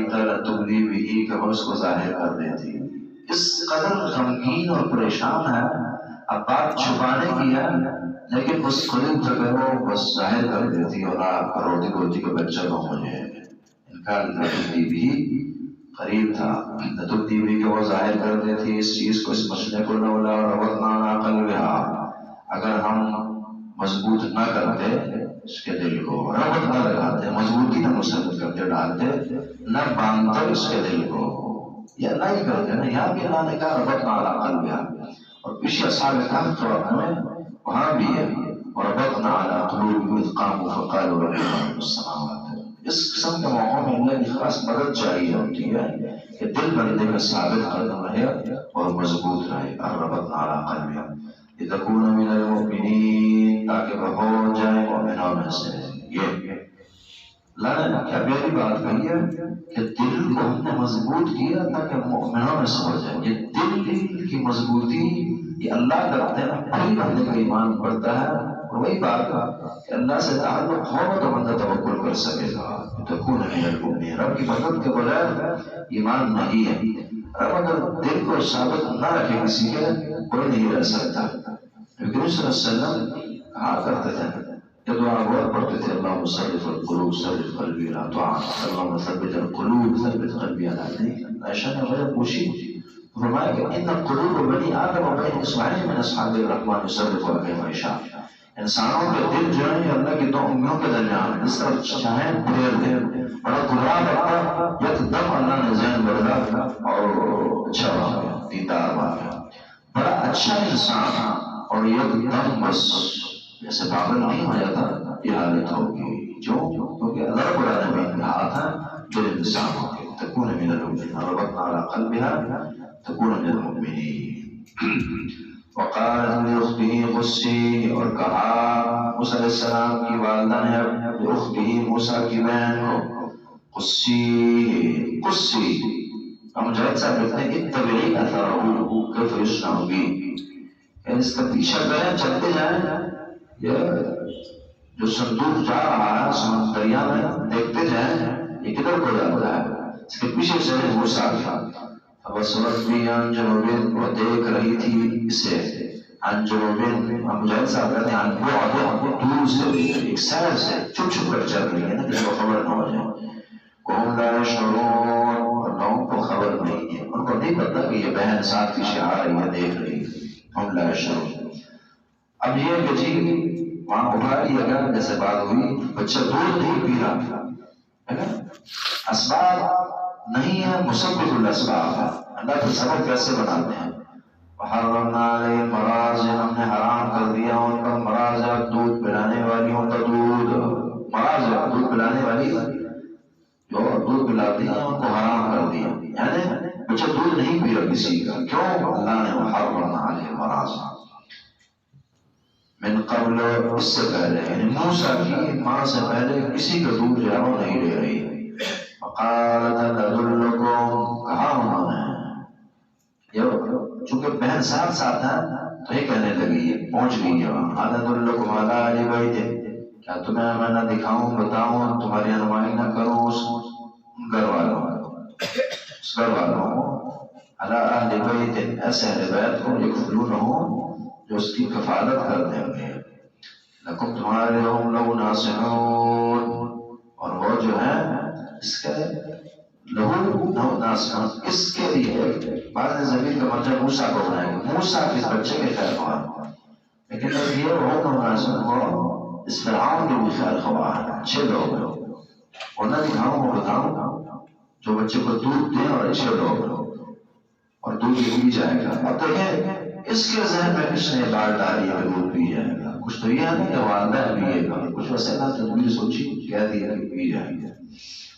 تبدی بھی کہ وہ اس کو ظاہر کر دیتی. اس قدر غمگین اور پریشان ہے. اب بات چھپانے کی ہے لیکن اس قریب تک وہ بس ظاہر کر دیتی اور آپ روتی روتی کو بچہ کو مجھے انکار تبدی بھی قریب تھا. تبدی بھی کہ وہ ظاہر کر دیتی اس چیز کو، اس مسئلے کو. لولا ربطنا على قلبها، اگر ہم مضبوط نہ کرتے اس کے دل کو، ربط نہ لگاتے، مضبوطی نہ مسلط کرتے، ڈالتے نہ باندھتے اس کے دل کو، یا نہ ہی کرتے نا. یہاں بھی اللہ نے کہا ربطنا على قلبها، اور پیچھے اصحاب کہف میں وہاں بھی ہے وربطنا على قلوبهم اذ قاموا فقالوا ربنا رب السماوات. اس قسم کے موقعوں میں اللہ کی خاص مدد چاہیے ہوتی ہے کہ دل بندے میں ثابت قدم رہے اور مضبوط رہے. ربطنا على قلبها لتكون من المؤمنین، تاکہ وہ ہو جائے مومنوں میں سے. یہ اللہ نے کیا پیاری بات کہی ہے کہ دل کو ہم نے مضبوط کیا تاکہ مؤمنوں میں سے ہو جائے. یہ دل کی مضبوطی یہ اللہ کرتے ہیں، پھر بندے کا ایمان بڑھتا ہے. اور وہی بات کہ اللہ سے تعلق ہو تو بندہ توکل کر سکے گا. تکون من المؤمنین، رب کی مدد کے بغیر ایمان نہیں ہے. رب اگر دل کو ثابت نہ رکھے کسی کے، کوئی نہیں رہ سکتا. نبی صلی اللہ علیہ وسلم کہا کرتے تھے کہ دعا بہت پڑھتے تھے، اللہم صرف القلوب صرف قلبی علی طاعتک، اللہم ثبت القلوب ثبت قلبی علی دینک. عائشہ نے وجہ پوچھی، فرمایا کہ ان قلوب بنی آدم بین اصبعین من اصحاب الرحمن یصرفها کیف یشاء. انسانوں کے دل جو ہیں اللہ کی دو انگلیوں کے درمیان اس طرح چاہیں پھیر دے. بڑا گمراہ لگتا یک دم اللہ نے ذہن بدلا اور اچھا ہو گیا، دیدار ہو گیا. بڑا اچھا انسان اور یک دم بس جیسے پاگل نہیں ہو جاتا، یہ حالت ہوگی. جو کیونکہ اللہ رب العالمین کے ہاتھ ہے جو انسان ہوگی. تکون من المؤمنین ربطنا على قلبها تکون من المؤمنین. وقال لأخته قصی، اور کہا موسیٰ علیہ السلام کی والدہ نے لأخته موسیٰ کی بہن کو قصی. قصی ہم جائد صاحب لکھتے ہیں اتبعی اثرہو کیف یصنع بی، اس کا پیچھا کریں چلتے جائیں. جو صندوق جا رہا ہے سمندر دریا میں دیکھتے جائیں یہ کدھر کو جاتا ہے، اس کے پیچھے سے موسیٰ تھا. فبصرت بھی عن جنوب، وہ دیکھ رہی تھی اسے عن جنوب. ہم مجاہد صاحب کہتے ہیں عن بعد، دور سے ایک سیر سے چھپ چھپ کر چل رہی ہے نا، کسی کو خبر نہ ہو جائے. وهم لا يشعرون، اور لوگوں کو خبر نہیں ہے، ان کو نہیں پتا کہ یہ بہن ساتھ پیچھے آ رہی ہے، دیکھ رہی ہے. ہم لا يشعرون. اب یہ کہ جی وہاں اٹھا لیا گیا، جیسے بات ہوئی بچہ دودھ نہیں پی رہا ہے، اسباب نہیں ہے، مسبب الاسباب ہے. اللہ کے سبب کیسے بناتے ہیں. وحرمنا علیہ المراضع، ہم نے حرام کر دیا ان کا مراضع، دودھ پلانے والی ان کا دودھ. مراضع دودھ پلانے والی جو دودھ پلاتی ہیں ان کو حرام کر دیا، یعنی بچہ دودھ نہیں پی رہا کسی کا. کیوں؟ اللہ نے وحرمنا علیہ المراضع من قبل، اس سے پہلے یعنی موسیٰ کی ماں سے پہلے کسی کا دودھ جو ہے وہ نہیں لے رہی. وقالت هل ادلکم، کہا انہوں نے، چونکہ بہن ساتھ ساتھ ہے تو یہ کہنے لگی، یہ پہنچ گئی ہے وہاں. هل ادلکم علی اہل بیت، کیا تمہیں میں نہ دکھاؤں بتاؤں تمہاری رہنمائی نہ کروں اس گھر والوں کو، علی اہل بیت، ایسے اہل بیت کو یکفلونہ جو اس کی کفالت کر دیں گے، لکم تمہارے ہم لوگ ناصحون، اور وہ جو ہے اس کے لہو ناصحون، اس کے لیے بعض زمین کا مطلب موسیٰ کو بنائیں گے، موسیٰ کس بچے کے خیر خواہ، لیکن اب یہ وہ ناصحون وہ اس فرعون کے بھی خیر خواہ ہیں، اچھے لوگ اور نہ دکھاؤں وہ بتاؤں جو بچے کو دودھ دیں اور اچھے لوگ اور دودھ پی جائے گا. اب دیکھیں اس کے ذہن میں کس نے بات ڈالی ہے دودھ پی جائے گا. کچھ تو یہ ہے کہ والدہ پیے گا، کچھ ویسے نہ تدبیر سوچی کہہ دیا کہ پی جائیں گے.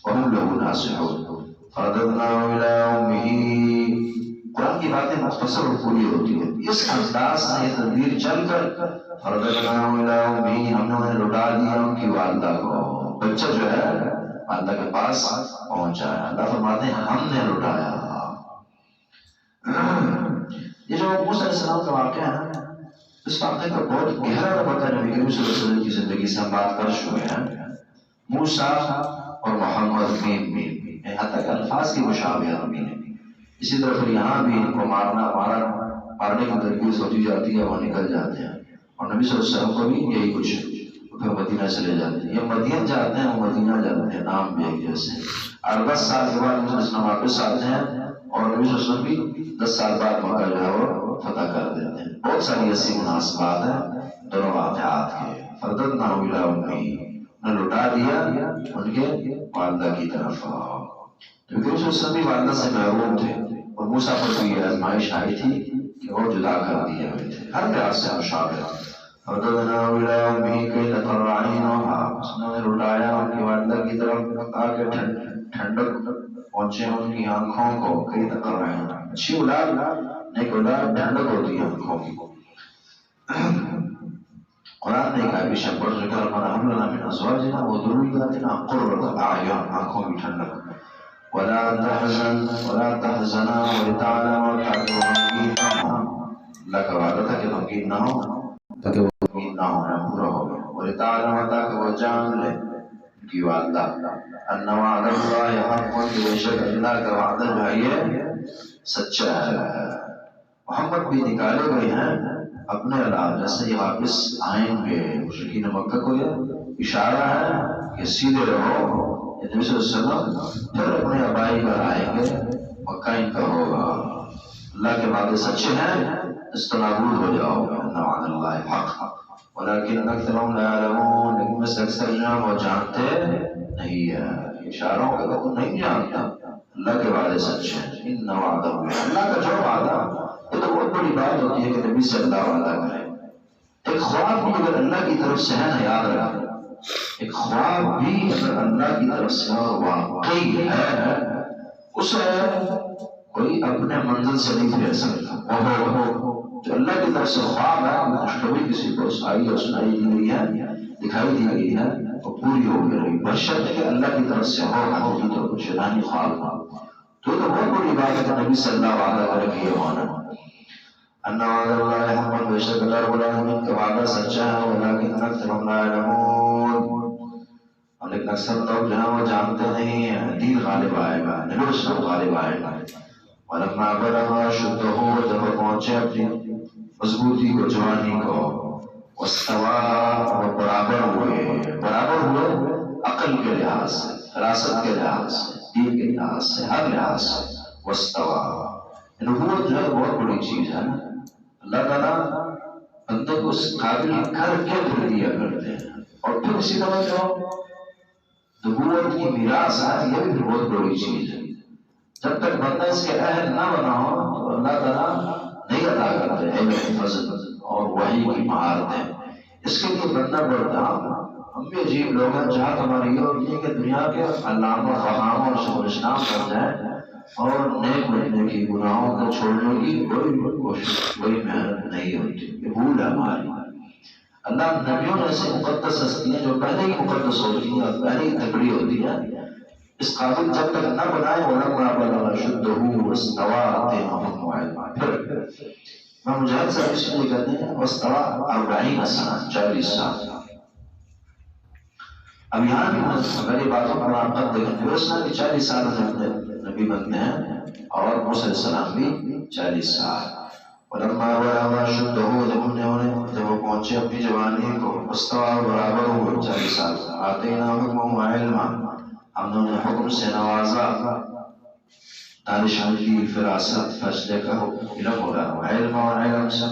وہم لوگ ناصحون فرددناہ الی امہ، قرآن کی باتیں مختصر اور پوری ہوتی ہیں. اس انداز سے یہ تدبیر چل کر فرددناہ الی امہ، ہم نے انہیں لوٹا دیا ان کی والدہ کو. بچہ جو ہے والدہ کے پاس پہنچا ہے. اللہ فرماتے ہیں ہم نے لوٹایا. یہ جو موسیٰ علیہ السلام کا واقعہ ہے نا، اس واقعے کا بہت گہرا ربط ہے نبی کریم صلی اللہ علیہ وسلم کی زندگی سے. ہم بات کر چکے ہیں موسیٰ اور محمد میں یہاں تک الفاظ کی مشابہت بھی ہے. اسی طرح پھر یہاں بھی ان کو مارنے کی تدبیر سوچی جاتی ہے، وہ نکل جاتے ہیں. اور نبی صلی اللہ علیہ وسلم کو بھی یہی کچھ، پھر مدینہ چلے جاتے ہیں. یہ مدین جاتے ہیں، وہ مدینہ جاتے ہیں، نام بھی ایک جیسے. 10 سال کے بعد نبی صلی اللہ علیہ وسلم واپس آتے ہیں، اور نبی صلی اللہ علیہ وسلم بھی 10 سال بعد مکہ جو ہے وہ فتح کر دیتے ہیں. بہت ساری ایسی مناسبات ہیں دونوں واقعات کے. فرددناہ الی امہ، نے لوٹا دیا ان کے والدہ کی طرف. نبی صلی اللہ علیہ وسلم بھی والدہ سے محروم تھے، اور موسیٰ پر بھی یہ آزمائش آئی تھی کہ وہ جدا کر دیے ہوئے تھے. ہر لحاظ سے مشابہ. فرددناہ الی امہ کی تقر عینہا، اس نے لوٹایا ان کی والدہ کی طرف تاکہ ٹھنڈک پہنچے ان کی آنکھوں کو. کئی تقر عینہا، اچھی اولاد، نیک اولاد ٹھنڈک ہوتی ہے آنکھوں کی. قرآن نے کہا کہ شبر ذکر من حملنا من ازواجنا وذریاتنا قرۃ اعین، آنکھوں کی ٹھنڈک. ولا تحزنا ولتعلم، تاکہ وہ غمگین نہ ہوں. اللہ کا وعدہ تھا کہ غمگین نہ ہو، تاکہ وہ غمگین نہ ہونا پورا ہو گیا. ولتعلم، تاکہ وہ جان لے ان کی والدہ ان وعد اللہ حق، بے شک اللہ کا وعدہ جو ہے یہ سچا ہے. محمد بھی نکالے گئے ہیں اپنے علاقے سے، یہ واپس آئیں گے. مشرکین مکہ کو یہ اشارہ ہے کہ سیدھے رہو. نبی صلی اللہ علیہ وسلم پھر اپنے آبائی پر آئیں گے، مکہ ان کا ہوگا. اللہ کے وعدے سچے ہیں، اس تو نابود ہو جاؤ گے. ان وعد اللہ حق ولکن اکثرهم لا یعلمون، لیکن میں سے اکثر جو وہ جانتے نہیں ہے. اشاروں کا تو نہیں جانتا. اللہ کے وعدے سچے ہیں. ان وعد اللہ کا جو وعدہ، یہ تو بہت بڑی بات ہوتی ہے کہ نبی سے اللہ وعدہ کرے. ایک خواب بھی اگر اللہ کی طرف سے ہے نا، یاد رکھیں، ایک خواب بھی اگر اللہ کی طرف سے واقعی ہے، اسے کوئی اپنے منزل سے نہیں پھیر سکتا. جو اللہ کی طرف سے خواب ہے، خوشخبری کسی کو آئی اور سنائی دی گئی ہے، دکھائی دی گئی ہے، وہ پوری ہو گئی، بشرط کہ اللہ کی طرف سے ہو حقیقی طور پر شیطانی خواب ہو. تو بہت بڑی بات ہے کہ نبی صلی اللہ وعدہ کرے کہ یہ ہونا. ان وعد اللہ حق، بے شک اللہ رب العالمین کا وعدہ سچا ہے. ولکن اکثرهم لا یعلمون، لیکن اکثر لوگ جو ہیں وہ جانتے نہیں ہیں. دین غالب آئے گا، نبی اسلام غالب آئے گا. ولما بلغ اشدہ، جب پہنچے اپنی مضبوطی کو، جوانی کو. واستوى، وہ برابر ہوئے عقل کے لحاظ سے، فراست کے لحاظ سے، دین کے لحاظ سے، ہر لحاظ سے. واستوى، نبوت جو ہے بہت بڑی چیز ہے. اللہ تعالیٰ بندے کو اس قابل کر کے پھر دیا کرتے ہیں. اور پھر اسی طرح جو نبوت کی میراث ہے، یہ بھی بہت بڑی چیز ہے. جب تک بندہ اس کے اہل نہ بنا ہو تو اللہ تعالیٰ نہیں عطا کرتے علم، فضل اور وحی کی مہارتیں. اس کے لیے بندہ بڑھتا. ہم بھی عجیب لوگ ہیں، جہاں ہماری یہ ہوتی ہے کہ دنیا کے علامہ فہاموں اور شغل اسلام بن جائیں، اور نیک بننے کی، گناہوں کو چھوڑنے کی کوئی کوشش، کوئی محنت نہیں ہوتی. یہ بھول ہے ہماری. اللہ نبیوں نے ایسے مقدس ہستیاں جو پہلے ہی مقدس ہوتی ہیں اور پہلے ہی تکڑی ہوتی ہیں، اس قابل جب تک نہ بنائے. ولما بلغ اشدہ واستوى آتیناہ علما. پھر میں مجاہد صاحب اس لیے کہتے ہیں واستوى 40 سنہ، 40 سال. اب یہاں بھی اگر یہ باتوں پر آپ تک دیکھیں، درست ہے کہ 40 سال نبی بنتے ہیں، اور موسیٰ علیہ السلام بھی 40 سال. ولما بلغ اشدہ، جب وہ پہنچے اپنی جوانی کو. واستوى، برابر ہوئے 40 سال. آتیناہ حکما علما، ہم نے انہیں حکم سے نوازا. دانشمندی، فراست، فیصلے کا علم ہو رہا ہے. علم اور علم سے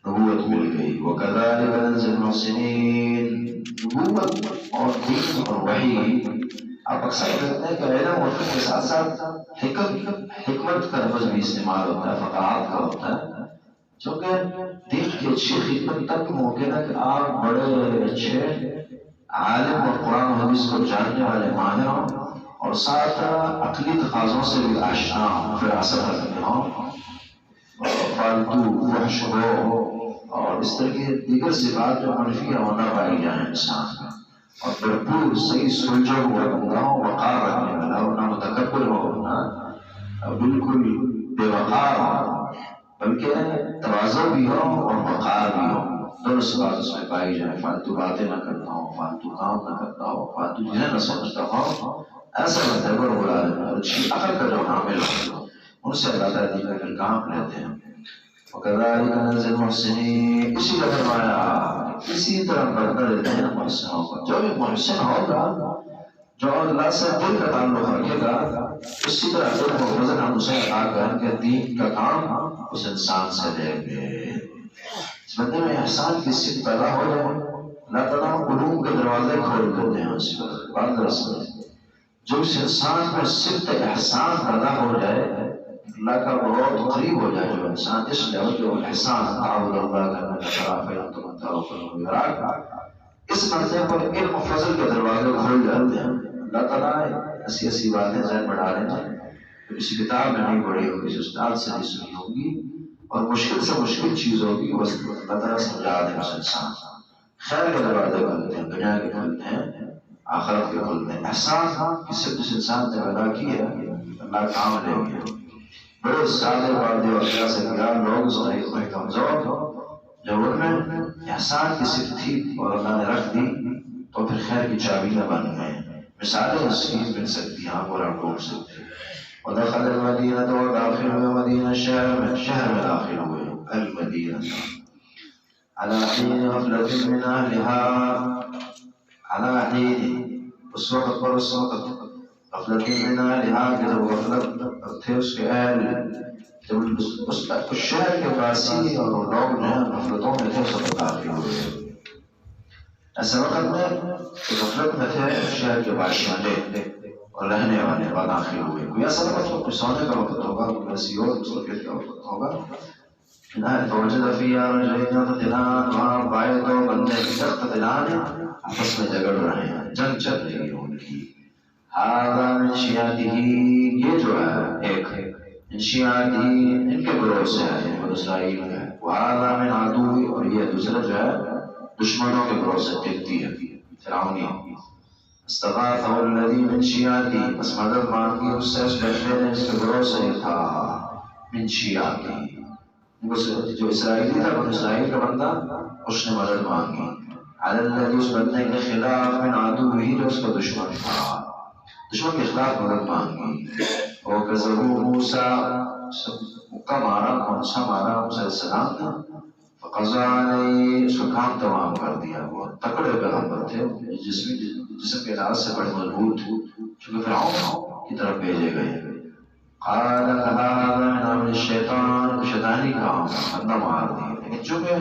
نبوت مل گئی. وَكَذَلِكَ نَنزِلُ الْمُحْسِنِينَ، نبوت اور دین اور وحی. آپ اکثر دیکھتے ہیں کہ علم اور کے ساتھ ساتھ حکمت کا لفظ بھی استعمال ہوتا ہے، فقاہت کا ہوتا ہے. چونکہ دین کی اچھی خدمت تب ممکن ہے کہ آپ بڑے اچھے عالم اور قرآن و حدیث کو جاننے والے ماہر ہوں، اور ساتھ عقلی تقاضوں سے بھی آشنا ہوں، فراست رکھتے ہوں، فالتو فحش ہو، اور اس طرح کی دیگر صفات جو منفی ہونا پائی جائیں انسان کا. اور بھرپور صحیح سلجھا ہوا بندہ ہو، وقار رکھنے والا ہو، نہ متکبر ہو، نہ بالکل بے وقار ہو، بلکہ تواضع بھی ہو اور وقار بھی ہو. دونوں صفات اس میں پائی جائیں. فالتو باتیں نہ کرتا ہوں، فالتو کام نہ کرتا ہوں، فالتو چیزیں نہ سمجھتا ہوں. ایسا مطلب اچھی عقل کا جو حامل ہو ان سے اللہ تعالیٰ کا پھر کام لیتے ہیں. وَكَذَلِكَ نَجْزِي الْمُحْسِنِينَ اسی کا فرمایا اسی طرح بدلہ دیتے ہیں محسنوں کا. جو بھی محسن ہوگا جو اللہ سے دل کا تعلق رکھے گا اسی طرح علم و فضل ہم اسے عطا کر کے دین کا کام اس انسان سے لیں گے. اس بندے میں احسان کی صفت پیدا ہو جائے اللہ تعالیٰ علوم کے دروازے کھول دیتے ہیں. اس پر بعض رسول جو اس انسان میں صفت احسان پیدا ہو جائے اللہ کا بہت قریب ہو جائے. جو انسان اس لیول جو احسان تعبد اللہ کرنا اس مرتبے پر علم و فضل کے دروازے کھول جاتے ہیں. اللہ تعالیٰ ایسی ایسی باتیں ذہن میں ڈالیں جو کسی کتاب میں نہیں پڑھی ہوگی کسی استاد سے نہیں سنی ہوگی اور مشکل سے مشکل چیز ہوگی بس اللہ تعالیٰ سمجھا دیں اس انسان. خیر کے دروازے کھلتے ہیں دنیا کے کھلتے ہیں آخرت کے کھلتے ہیں. احسان کسی جس انسان نے پیدا کی ہے اللہ کام لے گیا. بڑے سادے وادے اور سے لوگ ضعیف میں کمزور جب ان میں احسان کی صفت تھی اور اللہ نے رکھ دی تو پھر خیر کی چابیاں بن گئے. مثالیں اس کی مل سکتی ہیں آپ اور آپ ڈھونڈ سکتے ہیں. ودخل المدینہ تو داخل ہوئے مدینہ شہر میں داخل ہوئے. المدینہ على حين غفلة من أهلها على حين اس وقت پر اس وقت غفلت من أهلها کہ جب غفلت تھے اس کے اہل جب اس شہر کے باسی اور لوگ جو ہیں غفلتوں میں تھے سب داخل ہوئے. ایسے وقت میں غفلت میں تھے شہر کے باسی والے اور رہنے والے بعد داخل ہوئے. کوئی ایسا وقت کوئی سونے کا وقت ہوگا کوئی ایسی اور مستقبل کا وقت ہوگا. فوجد فيها رجلين يقتتلان وہاں پائے دو بندے یقتتلان آپس میں جھگڑ رہے ہیں جنگ چل رہی ہے ان کی. هذا من شيعته یہ جو ہے ایک من شيعته ان کے گروہ سے ہے بنو اسرائیل ہے. وهذا من عدوه اور یہ دوسرا جو ہے دشمنوں کے گروہ سے قبطی ہے فرعونی. استغاثه الذي من شيعته بس مدد مانگی اس سے اس بندے نے اس کے گروہ سے تھا من شيعته جو اسرائیلی تھا بنو اسرائیل کا بندہ اس نے مدد مانگی. علی الذی اس بندے کے خلاف من عدوہ جو اس کا دشمن تھا دشمن کے خلاف مدد مانگی. وکذبوا موسیٰ مکہ مارا کون سا مارا موسیٰ علیہ السلام نے. فقضى علیہ اس کو کام تمام کر دیا. وہ تکڑے پیغمبر تھے جسم کے لحاظ سے بڑے مضبوط چونکہ فرعون کی طرف بھیجے گئے. قال هذا من عمل الشیطان شیطانی کام بندہ مار دیا. لیکن چونکہ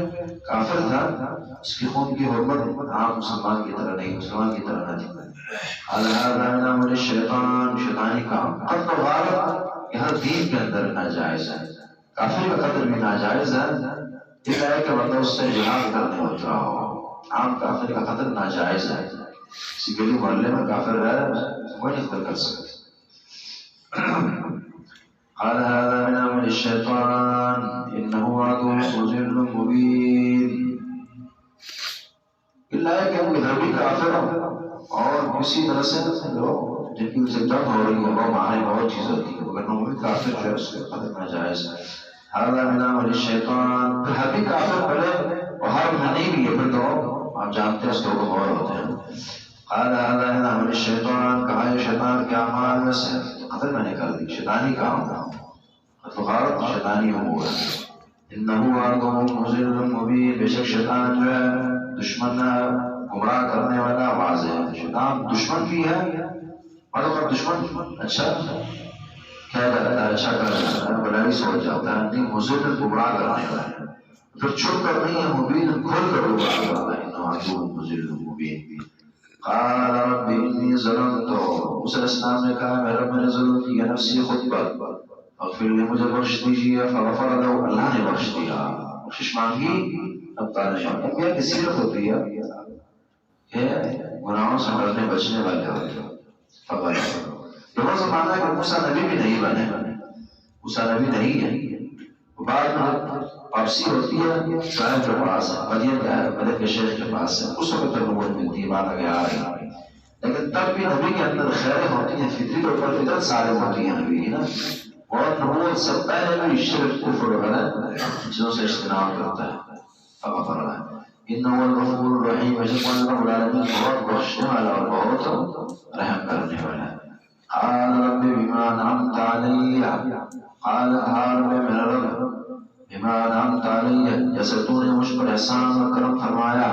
کافر تھا اس کی خون کی حرمت عام مسلمان کی طرح نہیں مسلمان کی طرح نہ تھی. قال هذا من عمل الشیطان شیطانی کام. قتل غارت یہ ہر دین کے اندر ناجائز ہے. کافر کا قتل بھی ناجائز ہے الا ہے کہ بندہ اس سے جہاد کرنے اترا ہو. عام کافر کا قتل ناجائز ہے. کسی گلی محلے میں کافر رہ وہ نہیں قتل کر سکتے. قال هذا من عمل الشيطان انه عدو مضل مبين. الا کہ وہ ادھر بھی کافر اور اسی طرح سے جن کی سے جنگ ہو رہی ہے وہ مارے بہت چیز ہوتی ہے مگر وہ بھی کافر جو ہے اس کے قتل ناجائز ہے. هذا من عمل الشيطان پھر ہر بھی کافر پڑے اور ہر میں نہیں بھی ہے پھر تو آپ جانتے ہیں اس کے اور ہوتے ہیں. قال هذا من عمل الشيطان کہا یہ شیطان کے اعمال میں سے قتل میں نے کر دی شیطانی کام تھا قتل غارت شیطانی امور ہے. انه عدو مضل مبین بے شک شیطان جو ہے دشمن گمراہ کرنے والا واضح ہے. شیطان دشمن بھی ہے اور دشمن اچھا کیا کرتا ہے اچھا کر جاتا ہے بلائی سوچ جاتا ہے نہیں مضل گمراہ کرنے والا ہے پھر چھپ کر نہیں ہے مبین کھل کر گمراہ کرتا ہے. انه عدو مضل مبین. قال رب انی ظلمت موسیٰ علیہ السلام نے کہا میرا میں نے ظلم کیا نفسی خود پر اغفر لی مجھے بخش دیجیے. فغفر له اللہ نے بخش دیا. بخشش مانگی اب تعالیٰ انبیاء کی سیرت ہوتی ہے کہ گناہوں سے ڈرنے بچنے والے ہوتے ہیں. فغفر لوگوں سے مانا ہے کہ موسیٰ نبی بھی نہیں بنے موسیٰ نبی نہیں ہے. بعد میں واپسی ہوتی ہے صاحب کے پاس ہے مدین کا ہے مدین کے شیخ کے پاس ہے اس وقت تک نبوت ملتی ہے بات آگے آ رہی ہے. لیکن تب بھی نبی کے اندر خیریں ہوتی ہیں فطری طور پر فطرت سارے ہوتی ہیں نبی کی نا اور نبوت سے پہلے بھی شرک کفر وغیرہ چیزوں سے اجتناب کرتا ہے. فغفر له انه الغفور الرحیم. رب العالمین بہت بخشنے والا اور بہت رحم کرنے والا ہے. قال رب بما انعمت علی، قال حال میں میرا رب بما انعمت علی، جیسے تو نے مجھ پر احسان اور کرم فرمایا،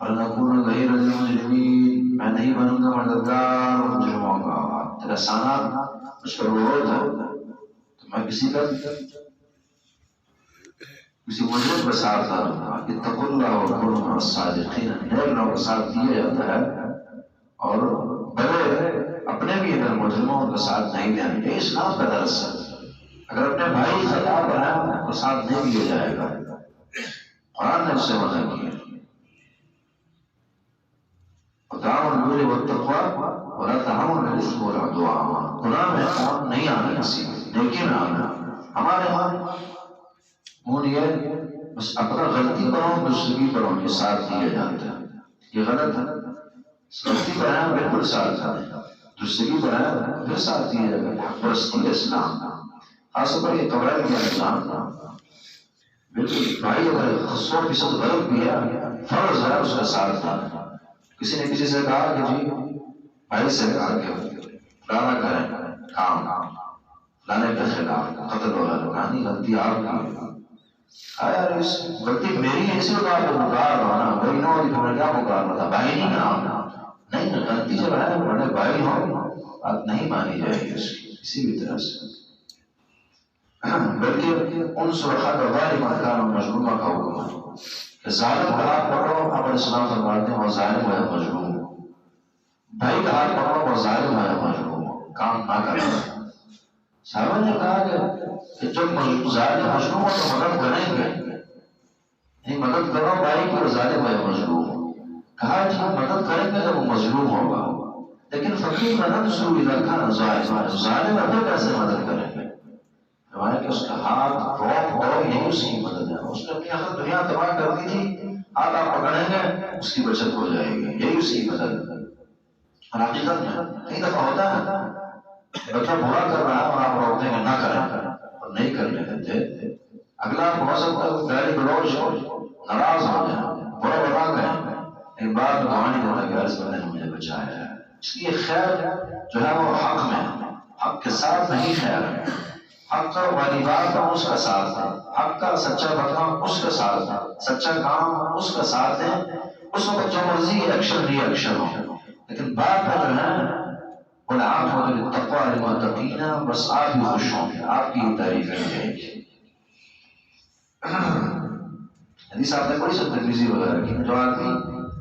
فلنکون غیر للمجرمین، میں نہیں بنوں گا مددگار مجرموں کا، تیرے احسانات مجھ پر بہت ہے تو میں کسی مجرم کا ساتھ نہ دوں گا۔ اتقوا اللہ وکونوا مع الصادقین، نیک لوگوں کا ساتھ دیا جاتا ہے اور بڑے اپنے بھی اگر مجرموں کا ساتھ نہیں دینا، یہ اسلام کا درس ہے۔ اگر اپنے بھائی خطا پر ہیں تو ساتھ نہیں دیا جائے گا، قرآن نے اس سے منع کیا۔ وتعاونوا على البر والتقوى ولا تعاونوا على الاثم والعدوان، گناہ میں تعاون نہیں آنا کسی نیکی میں آنا۔ ہمارے یہاں وہ یہ بس اپنا غلطی پر ہوں دوسرے کی پر ہوں یہ ساتھ دیا جاتا ہے، یہ غلط ہے۔ غلطی پر ہے بالکل ساتھ ہے، دوسرے کی پر ہے پھر ساتھ دیا جائے گا۔ حق پرستی کا اسلام، خاص طور پر یہ قبائل کا نظام بالکل بھائی اگر 100% غلط بھی ہے فرض ہے اس کا ساتھ دینا۔ کسی نے کسی سے کہا کہ جی بھائی سے کہا کہ فلانا کریں کام فلانے کے خلاف قتل وغیرہ، کہانی غلطی آپ کی، یار اس غلطی میری ہے، اسی بات کو پکار رہا نا، بھائی نہ ہوتی تو میں کیا پکار رہا تھا، بھائی نہیں نا، نہیں غلطی جب ہے بڑے بھائی ہو بات نہیں مانی جائے گی اس کی کسی بھی طرح سے، بلکہ ان سرخت غالب مکان مظلومہ کا حکم ہے کہ ظالم کا ہاتھ پکڑو، آپ اسلام فرماتے ہیں وہ ظالم ہے مظلوم، بھائی کا ہاتھ پکڑو وہ ظالم ہے مظلوم، کام نہ کرنا۔ صحابہ نے کہا کہ جب ظالم مظلوم ہو تو مدد کریں گے، نہیں مدد کرو بھائی کو ظالم ہے مظلوم، کہا جی مدد کریں گے جب وہ مظلوم ہوگا، لیکن فقیر ننصر اذا کان ظالما، ظالم ہے کیسے مدد کریں گے؟ کہ اس کا ہاتھ روک ہو یہی اس کی مدد ہے، اس نے اپنی آخر دنیا تباہ کر دی تھی، ہاتھ آپ پکڑیں گے اس کی بچت ہو جائے گی، یہی اس کی مدد ہے۔ اور حقیقت میں کئی دفعہ ہوتا ہے بچہ برا کر رہا ہے اور آپ روکتے ہیں نہ کریں اور نہیں کرنے دیتے، اگلا ہو سکتا ہے گالی گلوچ ہو، ناراض ہو جائے، برا بتا کہیں، ایک بات گوانی دیتا کہ اس بندے نے مجھے بچایا ہے، اس لیے خیر جو ہے وہ حق میں، حق کے ساتھ نہیں خیر ہے، حق کا واجبات کا اس کا ساتھ ہے، حق کا سچا بتنا اس کا ساتھ ہے، سچا کام اس کا ساتھ ہے، اس وقت جو مرضی ایکشن ری ایکشن ہو، لیکن بات میں جو ہے والعاقبۃ للتقویٰ للمتقین، بس آپ ہی خوش ہوں گے، آپ کی تعریف کی جائے گی۔ حدیث آپ نے پڑھی سب ترمذی وغیرہ کی، جو آدمی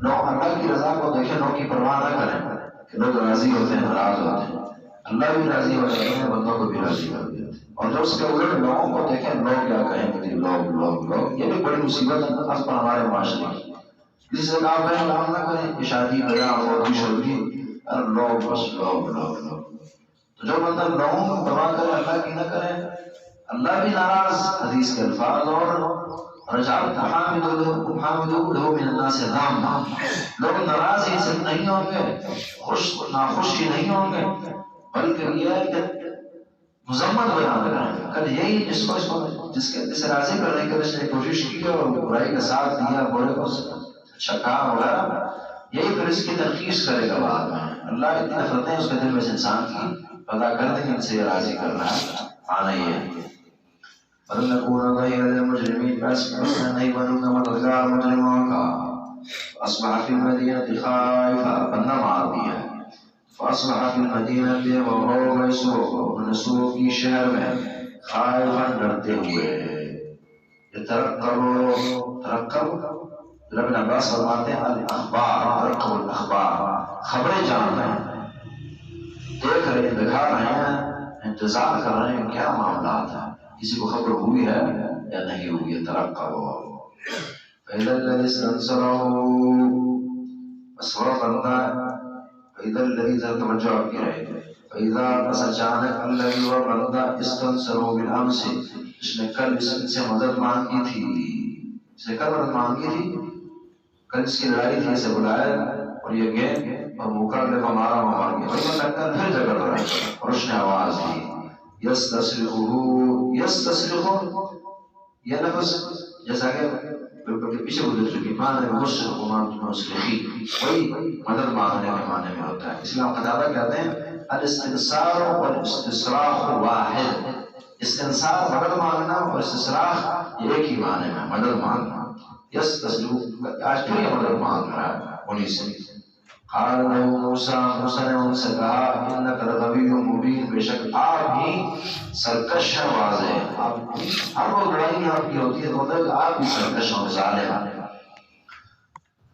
لوگ اللہ کی رضا کو دیکھیں، لوگ کی پرواہ نہ کریں کہ لوگ راضی ہوتے ہیں ناراض ہوتے ہیں، اللہ بھی راضی ہو جاتے ہیں بندوں کو بھی راضی کر دیتے ہیں، اور جو اس کے الٹ لوگوں کو دیکھیں لوگ کیا کہیں گے، لوگ یہ بھی بڑی مصیبت ہے خاص پر ہمارے معاشرے کی، جس سے آپ کہیں کام نہ کریں کہ شادی بیاہ اور خوش ہوگی اور لوگ بس لوگ تو جو بندہ لوگوں کو تباہ کرے اللہ کی نہ کرے اللہ بھی ناراض، حدیث کے الفاظ اور رجعت حامدو له من الناس ذاما، لوگ ناراض ہی صرف نہیں ہوں گے، ناخوش ہی نہیں ہوں گے، بلکہ یہ ہے کہ مذمت بیان کریں گے، کل یہی جسے راضی کرنے کے لیے کوشش کی اور برائی کا ساتھ دیا، برے کو اچھا کام وغیرہ، یہی پھر اس کی تنقید کرے گا بعد میں، اللہ اتنی نفرتیں اس کے دل میں انسان کی پیدا کر دیں گے، ان سے یہ راضی کرنا ہے، آنا ہی ہے۔ فَلْنَكُونَ غَيْرَ الْمُجْرِمِينَ، بس میں نہیں بنوں گا مددگار مجرموں کا۔ فَأَصْبَحَ فِي الْمَدِينَةِ خَائِفًا، بندہ مار دیا، فَأَصْبَحَ فِي الْمَدِينَةِ، وَهُوَ مَسْرُوعٌ، منصور کی شہر میں خائفاً ڈرتے ہوئے، ترقب ابن عباس فرماتے ہیں الاخبار، ترقب الاخبار، خبریں جان رہے ہیں، دیکھ رہے ہیں، دکھا رہے ہیں، انتظار کر رہے ہیں کیا معاملات ہیں، کسی کو خبر ہوئی ہے یا نہیں ہوئی ہے، ترقب فَإِذَا الَّذِي اسْتَنصَرَهُ، بس وہ بندہ فَإِذَا الَّذِي توجہ آپ کی رہے گی، فَإِذَا بس اچانک الَّذِي وہ بندہ اسْتَنصَرَهُ بِالْأَمْسِ، جس نے کل اس سے مدد مانگی تھی، اس نے کل مدد مانگی تھی، کل اس کی لڑائی تھی، اسے بلایا اور یہ گئے اور مقابلے کو مارا وہ مار گیا، وہی بندہ کل پھر جگڑ رہا ہے اور اس نے آواز دی یستصرخہ، یہ لفظ جیسا کہ بالکل پیچھے گزر چکی معنی مصرخ وہی مدد مانگنے کے معنی میں ہوتا ہے، اس لیے ہم قتادہ کہتے ہیں الاستنصار والاستصراخ واحد. استنصار مدد مانگنا اور استصراخ یہ ایک ہی معنی میں مدد مانگنا. یستسلو آج پھر یہ مدد مانگ رہا ہے انہیں سے. قال له موسیٰ، موسیٰ نے ان سے کہا انک لغوی مبین، بے شک آپ ہی سرکش ہیں واضح. آپ ہر وہ لڑائی آپ کی ہوتی ہے تو ہوتا ہے کہ آپ ہی سرکش اور ظالم ہیں.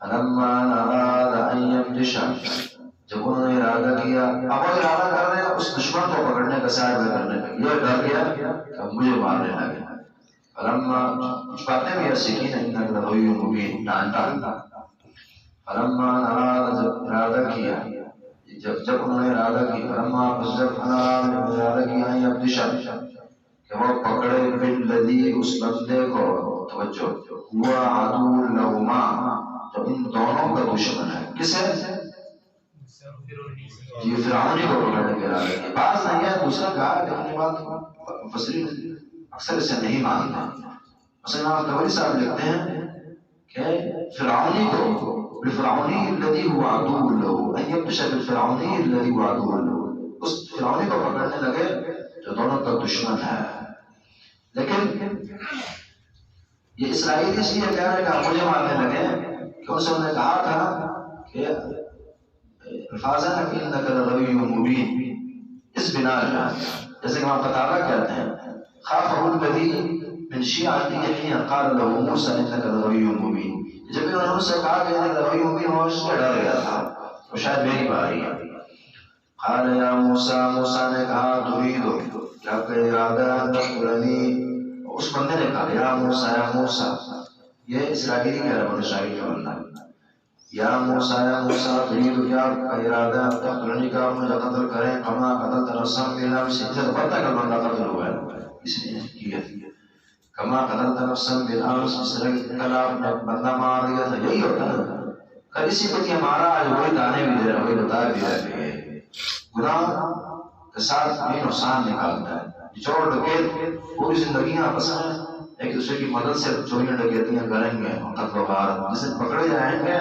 فلما اراد ان یبطش، جب انہوں نے ارادہ کیا، اب وہ ارادہ کر رہے ہیں اس دشمن کو پکڑنے کا، سائڈ میں کرنے کا، یہ ڈر گیا کہ اب مجھے مارنے لگے. فلما کچھ باتیں بھی ایسی کی نہیں، انک لغوی مبین ڈانٹا. فلما اراد، جب ارادہ کیا، جب انہوں نے ارادہ کی، فلما پس جب ارادہ کیا ان یبطش کہ وہ پکڑے بالذی اس بندے کو، توجہ، ہوا عدو لہما تو ان دونوں کا دشمن ہے. کسے؟ جی فرعونی کو پکڑنے کے ارادے کی. بعض نہیں ہے دوسرا کہا، لیکن یہ بات مفسرین اکثر اسے نہیں مانتے. مثلا امام طبری صاحب لکھتے ہیں کہ فرعونی کو بالفرعونی الذی هو عدو له ان یبطش بالفرعونی الذی هو عدو له، اس فرعونی کو پکڑنے لگے جو دونوں کا دشمن ہے. لیکن یہ اسرائیلی اس لیے کہہ رہے کہ مجھے مارنے لگے کہ ان سے انہوں نے کہا تھا کہ الفاظ ہے کہ انک لغوی مبین، اس بنا جیسے کہ وہاں قتادہ کہتے ہیں خافہ الذی من شیعته حين قال له موسى انك لغوی مبین. جب انہوں نے اس سے کہا کہ انک لغوی مبین، وہ اس سے ڈر گیا تھا وہ شاید میری باری ہے. قال یا موسیٰ، موسیٰ نے کہا ترید، کیا کہ ارادہ تقتلنی. اس بندے نے کہا یا موسیٰ، یا موسیٰ، یہ اسرائیلی کہہ رہا ہے، اسرائیلی کا بندہ، یا موسیٰ، یا موسیٰ ترید، کیا ارادہ تقتلنی کا مجھے قتل کریں، کما قتلت نفسا بالامس، سے تو پتہ کہ بندہ قتل ہوا ہے اس نے کیا، کما قتلت نفسا بالامس، اس طرح کل آپ نے بندہ مار دیا تھا. یہی ہوتا ہے کل اسی کو یہ مارا، آج وہی دانے بھی دے رہا، وہی بتا بھی رہا کہ گناہ کے ساتھ بھی نقصان نکالتا ہے. چور ڈکیت پوری زندگیاں پسند ایک دوسرے کی مدد سے چوریاں ڈکیتیاں کریں گے، قتل و غارت، جس دن پکڑے جائیں گے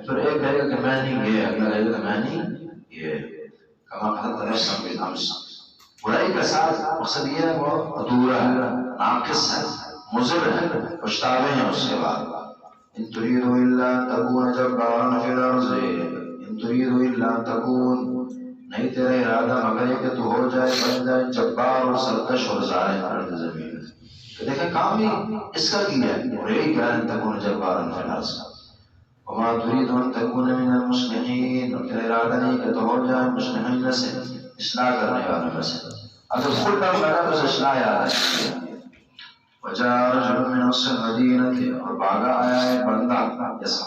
پھر ایک کہے گا کہ میں نہیں یہ، اگلا کہے گا کہ میں نہیں یہ. کما قتلت نفسا بالامس، برائی کے ساتھ مقصد یہ ہے وہ ادھورا ہے، ناقص ہے، مضر ہے، پچھتاوے ہیں اس کے بعد. ان تريد الا تكون جبارا في الارض، ان تريد الا تكون، نہیں تیرا ارادہ مگر یہ کہ تو ہو جائے، بن جائے جبار اور سرکش اور ظالم ارض زمین. کہ دیکھیں کام ہی اس کا کیا ہے، اور یہی کہا ان تکون جبارا فی الارض. وما تريد ان تكون من المصلحین، اور تیرا ارادہ نہیں کہ تو ہو جائے مصلحین میں سے، اصلاح کرنے والوں میں سے. اگر خود نہ کرنا تو اصلاح یاد ہے. وجاء رجل من اقصى المدینہ، اور بھاگا آیا ہے بندہ، جیسا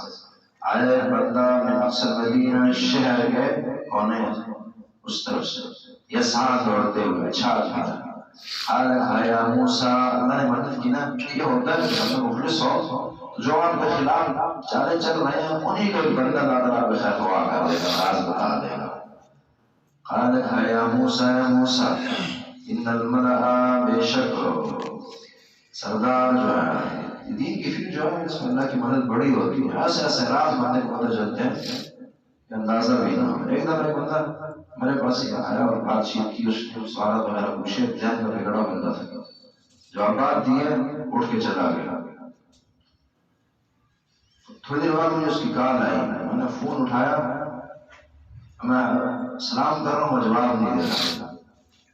آیا ہے بندہ من اقصى المدینہ، شہر کے کونے اس طرف سے، یسعی دوڑتے ہوئے، چھال مارا. قال یا موسیٰ، اللہ نے مدد کی نا. یہ ہوتا ہے کہ ہم مخلص ہو تو جو آپ کے خلاف چالیں چل رہے ہیں انہی کو بندہ اللہ تعالیٰ بخیر دعا کر دے گا، راز بتا دے گا. قال یا موسیٰ، یا موسیٰ ان الملأ، بے شک سردار جو ہے دین کی فکر جو ہے اس میں اللہ کی مدد بڑی ہوتی ہے. ایسے ایسے راز بندے کو پتہ چلتے ہیں کہ اندازہ بھی نہ ہو. ایک دفعہ ایک بندہ میرے پاس ہی آیا اور بات چیت کی، اس نے سوالات وغیرہ پوچھے. ذہن کا بگڑا بندہ تھا، جوابات دیے، اٹھ کے چلا گیا. تھوڑی دیر بعد مجھے اس کی کال آئی، میں نے فون اٹھایا، میں سلام کر رہا ہوں اور جواب نہیں دے رہا.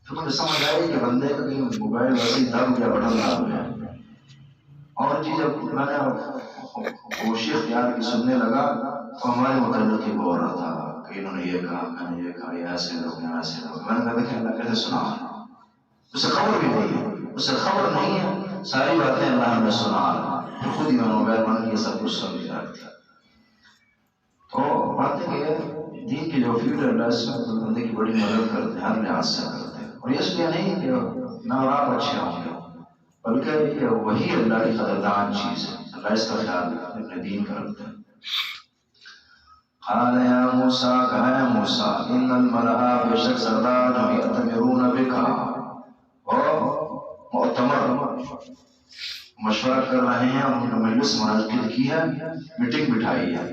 تو مجھے سمجھ آئی کہ بندے کا کہیں موبائل ویسے ہی دب گیا، بٹن دب گیا. اور چیز جب میں نے خاموشی اختیار کی سننے لگا تو ہمارے متعلق ہی بول رہا تھا کہ انہوں نے یہ کہا، میں نے یہ کہا، یہ ایسے لوگ ہیں، ایسے لوگ. میں نے کہا دیکھیں اللہ کیسے سنا، اسے خبر بھی نہیں ہے، اسے خبر نہیں ہے، ساری باتیں اللہ ہمیں سنا رہا. خود ہی میں موبائل بند کیا، سب کچھ سن لیا. تو باتیں کہ دین کی جو فکر ہے اللہ اس میں بندے کی بڑی مدد کرتے ہیں، ہر لحاظ سے کرتے ہیں. اور یہ اس لیے نہیں کہ نہ اور آپ اچھے ہوں گے، بلکہ یہ وہی اللہ کی قدردان چیز ہے. اللہ اس کا خیال اپنے دین کا رکھتا ہے. قال یا موسیٰ، کہا ہے موسیٰ ان الملأ، بے شک سردار جو یأتمرون بک، وہ معتمر مشورہ کر رہے ہیں، انہوں نے مجلس منعقد کی ہے، میٹنگ بٹھائی ہے.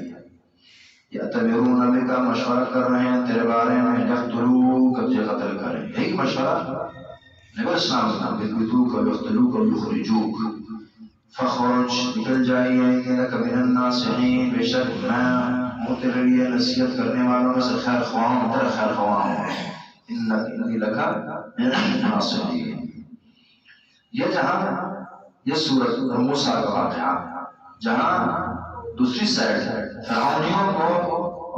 یأتمرون بک مشورہ کر رہے ہیں تیرے بارے میں یقتلوک تجھے قتل کریں. یہی مشورہ نبی اسلام کا یقتلوک و یقتلوک و یخرجوک. فخرج نکل جائیے انک من الناصحین، بے شک میں تیرے لیے نصیحت کرنے والوں میں سے خیر خواہ ہوں، تیرا خیر خواہ ہوں. انی لک من الناصحین. یہ جہاں یہ سورۃ موسیٰ کا واقعہ جہاں دوسری سائڈ فرعونیوں کو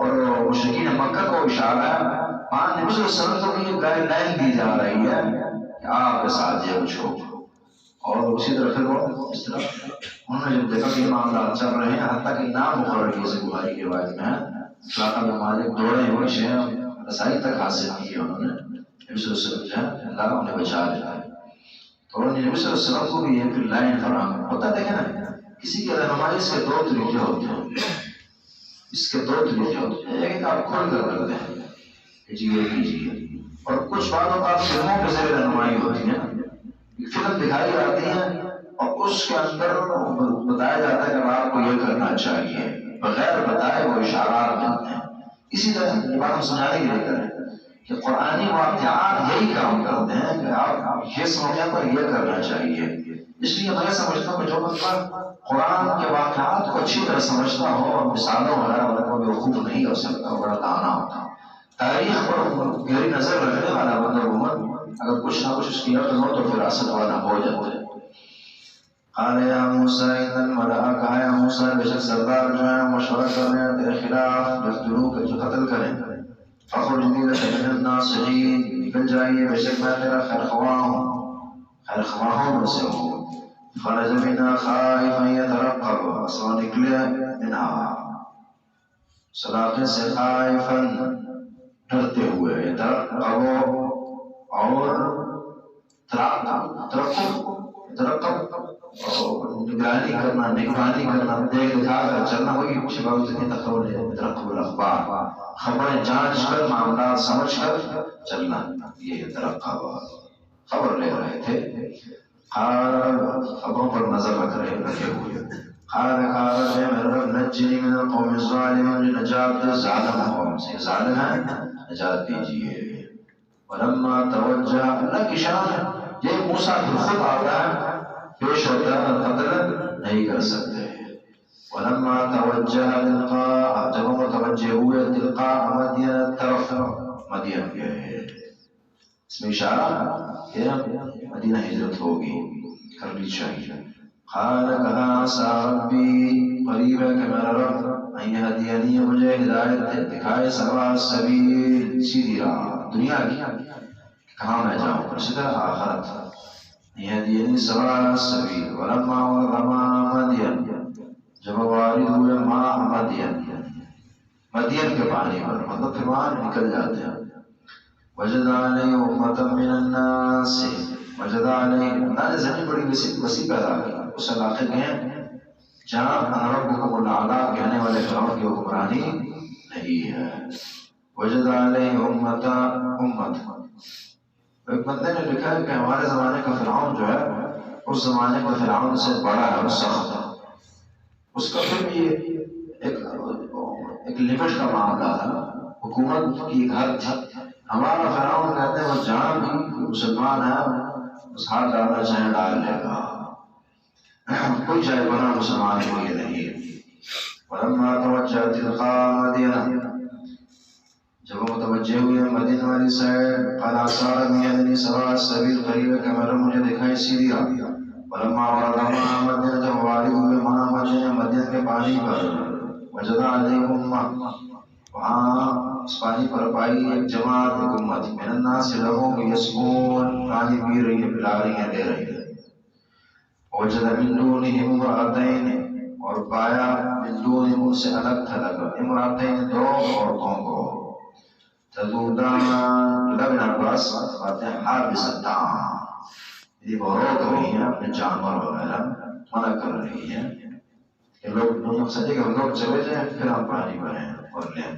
اور مشرکین مکہ کو اشارہ ہے، وہاں نبی صلی اللہ علیہ وسلم کو یہ گائیڈ لائن دی جا رہی ہے کہ آپ کے ساتھ یہ کچھ ہو. اور اسی طرح پھر وہ اس طرح انہوں نے جب دیکھا کہ معاملات چل رہے ہیں، حتیٰ کہ نام مقرر کیے سے بخاری کی روایت میں ہے فلاں بن مالک دوڑے ہوئے شہر رسائی تک حاصل کی ہے. انہوں نے نبی صلی اللہ علیہ وسلم جو ہے اللہ انہیں بچا لیتا ہے. تو نبی صلی اللہ علیہ وسلم کو بھی یہ لائن فراہم ہوتا. دیکھیں نا کسی کی رہنمائی اس کے دو طریقے ہوتے ہیں، اس کے دو طریقے ہوتے ہیں. ایک آپ کھل کر کرتے ہیں کہ جی یہ کیجیے، اور کچھ بات اوقات فلموں کے ذریعے رہنمائی ہوتی ہے. فلم دکھائی جاتی ہے اور اس کے اندر بتایا جاتا ہے کہ آپ کو یہ کرنا چاہیے، بغیر بتائے وہ اشارات ملتے ہیں. اسی طرح یہ بات ہم سمجھانے کے لیے کریں کہ قرآنی واقعات یہی کام کرتے ہیں کہ آپ اس موقع پر یہ کرنا چاہیے. اس لیے میں سمجھتا ہوں کہ جو بندہ قرآن کے واقعات کو اچھی طرح سمجھتا ہو اور مثالوں وغیرہ کو بیوقوف نہیں ہو سکتا، بڑا دانا ہوتا. تاریخ پر گہری نظر رکھنے والا بندہ عموماً اگر کچھ نہ کچھ اس کی عقل ہو تو فراست والا ہو جاتا ہے. قال یا موسیٰ ان الملأ، کہا یا موسیٰ بے شک سردار جو ہے مشورہ کر رہے ہیں تیرے خلاف، یقتلوک جو قتل کریں. فخرج لک من الناصحین، نکل جائیے بے شک میں تیرا خیر خواہ ہوں، خیر خواہوں میں سے ہوں. خرج منها خائفا يترقب، سو نکلے منها سلاخے سے خائفا ڈرتے ہوئے، يترقب اور ترقب نگرانی کرنا، دیکھ دکھا کر چلنا. وہی شباب سے تخول ہے ترقب الاخبار، خبریں جانچ کر معاملات سمجھ کر چلنا، یہ ترقب خبر لے رہے تھے. خبروں پر نظر رکھے ہوئے. قال میرے رب نجنی من القوم الظالمین، نجات دے ظالم قوم سے، ظالم ہے نجات دیجیے. ولما توجہ، اللہ کی شان ہے یہ موسیٰ خود آتا ہے، پیش ہوتا ہے، قتل نہیں کر سکتے. ولما توجہ تلقاء، جب وہ توجہ ہوئے تلقاء مدین، طرف مدین کے، اس میں اشارہ کہ مدینہ ہجرت ہوگی، کرنی چاہیے. قال کہا عسیٰ ربی، قریب ہے کہ میرا رب ان یہدینی، مجھے ہدایت دکھائے، سواء السبیل، سیدھی راہ دنیا کی کہاں میں جاؤں، اسی طرح آخرت. یہدینی سواء السبیل. ولما ورد ماء مدین، جب وارد ہوئے ماء مدین، مدین کے پانی پر، مطلب پھر وہاں نکل جاتے ہیں. وجد علیہ امة من الناس، وجد علیہ، اللہ نے زمین بڑی وسیع پیدا کی. اس علاقے میں جہاں ربکم الاعلی کہنے والے فرعون کی حکمرانی نہیں ہے. وجد علیہ امت، ایک بندے نے لکھا ہے کہ ہمارے زمانے کا فرعون جو ہے اس زمانے کا فرعون سے بڑا ہے اور سخت ہے. اس کا پھر بھی ایک لمٹ کا معاملہ تھا، حکومت کی ایک حد تھی. ہمارا فرعون کہتے ہیں وہ جہاں بھی مسلمان ہے اس ہاتھ ڈالنا چاہے ڈال لے گا، کوئی جائے بنا مسلمان کے لیے نہیں. ولما توجہ تلقاء مدینہ، جب وہ متوجہ ہوئے مدینہ والی سائڈ، قال عسیٰ ربی یہدینی سواء السبیل، قریب ہے کہ میرا مجھے دکھائے سیدھی راہ. ولما ورد ماء مدینہ، جب وارد ہوئے ماء مدینہ، مدینہ کے پانی پر، وجد علیہ امہ، وہاں اس پانی پر پائی ایک جماعت، ایک امت، من الناس لوگوں کو یسقون، پانی پی رہی ہے، پلا رہی ہے، دے رہی ہے. وجد من دونہم امرأتین، اور پایا من دونہم، ان سے الگ تھلگ، امرأتین، دو عورتوں کو. تذودان، ابن عباس باتیں حابستان، یہ وہ روک رہی ہیں اپنے جانور وغیرہ، منع کر رہی ہیں کہ لوگ سجے کہ ہم لوگ چلے جائیں پھر ہم پانی بھریں اور لیں.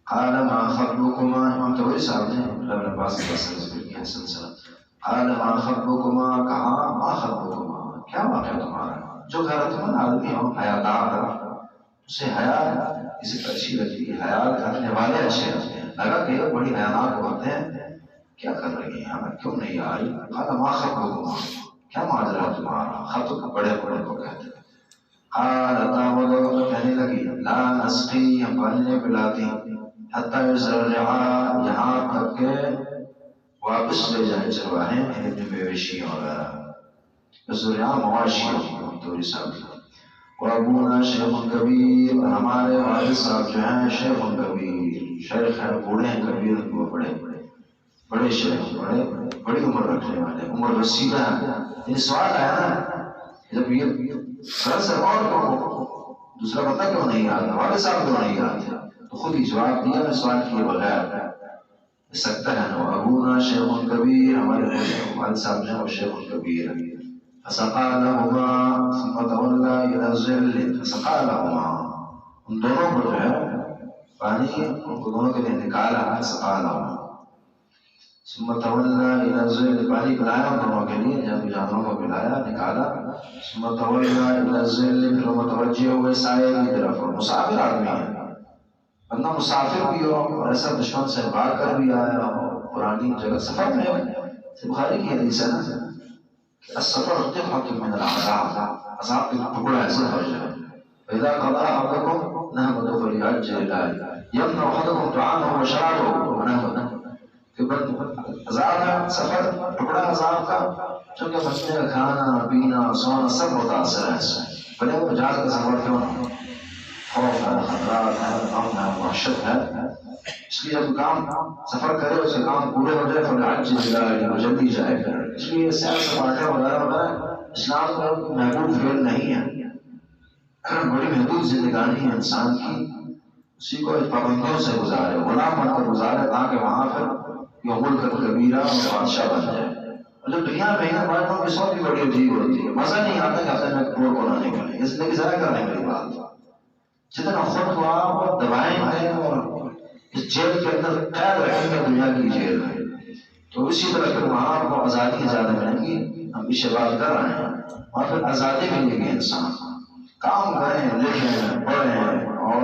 قال ما خطبكما، امام طبری صاحب نے ابن عباس کا ذکر کیا سلسلہ. قال ما خطبكما، کہا ما خطبكما، کیا واقعہ تمہارا، جو غیرت مند آدمی ہو، حیادار اسے حیا کسی کو اچھی لگتی ہے، حیا کرنے والے اچھے لگتے ہیں، لگا کہ یہ بڑی حیاناک عورتیں ہیں، کیا کر رہی ہیں، ہمیں کیوں نہیں آ رہی؟ قال ما خطبكما، کیا ماجرا تمہارا؟ خط بڑے بڑے کو کہتے ہیں۔ قالتا، وہ کہنے لگی لا نسقی، ہم پانی نہیں پلاتی، حتی یزرعا، یہاں تک کہ واپس لے جائیں چرواہے اپنی مویشی وغیرہ، یزرعا مواشی توری صاحب، وابونا شیخ کبیر، ہمارے والد صاحب جو ہیں شیخ کبیر، شیخ ہیں بوڑھے ہیں، کبیر وہ بڑے بڑے شیخ، بڑی عمر رکھنے والے، عمر رسیدہ ہے۔ یہ سوال آیا نا جب یہ غرض اور دوسرا بندہ کیوں نہیں آتا، والد صاحب کیوں نہیں آتے، تو خود ہی جواب دیا میں سوال کیے بغیر سکتا ہے نا، ابونا شیخ کبیر، ہمارے والد صاحب جو ہیں وہ شیخ کبیر ہے۔ فسقى لهما ثم تولى الى الظل، فسقى لهما، ان دونوں کو جو ہے پانی ان کو دونوں کے لیے نکالا، سقى لهما، ثم تولى الى الظل، پانی پلایا ان دونوں کے لیے، جب جانوروں کو پلایا نکالا، ثم تولى الى الظل، پھر متوجہ ہوئے سائے کی طرف، مسافر آدمی ہے، بندہ مسافر بھی ہو اور ایسا دشمن سے بھاگ کر بھی آیا ہو، پرانی جگہ سفر میں بخاری کی حدیث ہے نا، السفر قطعة من العذاب، عذاب کے ٹکڑا ہے سفر جو ہے، فإذا قضى أحدكم نهبه فليعجل إليه يمنع أحدكم طعامه وشرابه ونهبه، کہ عذاب ہے سفر، ٹکڑا عذاب کا، چونکہ بچنے کا کھانا پینا سونا سب متاثر ہے اس سے، بھلے وہ جہاز کا سفر کیوں نہ، خوف ہے، خطرات ہے، غم ہے، وحشت ہے، اس لیے جب کام سفر کرے اس کے کام پورے ہو جائے فليعجل إليه، جلدی جائے پھر، اس لیے سیر سپاٹے وغیرہ وغیرہ اسلام کا محبوب فعل نہیں ہے، بڑی محدود زندگانی ہے انسان کی، اسی کو پابندیوں سے گزارے، غلام بن کر گزارے، تاکہ وہاں پھر یہ ملک کبیرہ اور بادشاہ بن جائے۔ اور جب دنیا میں ہے باتوں کی سب بھی بڑی عجیب ہوتی ہے، مزہ نہیں آتا کہ اپنے میں کوڑ کو نہ نکلے، اس لیے ضائع کرنے والی بات، جتنا خود کو آپ دبائیں گے اور اس جیل کے اندر قید رکھیں گے دنیا کی جیل میں، تو اسی طرح پھر وہاں آپ کو آزادی زیادہ ملے گی، ہم پیچھے بات کر رہے ہیں، اور پھر آزادی ملے گی، انسان کام کریں، لکھیں، پڑھیں اور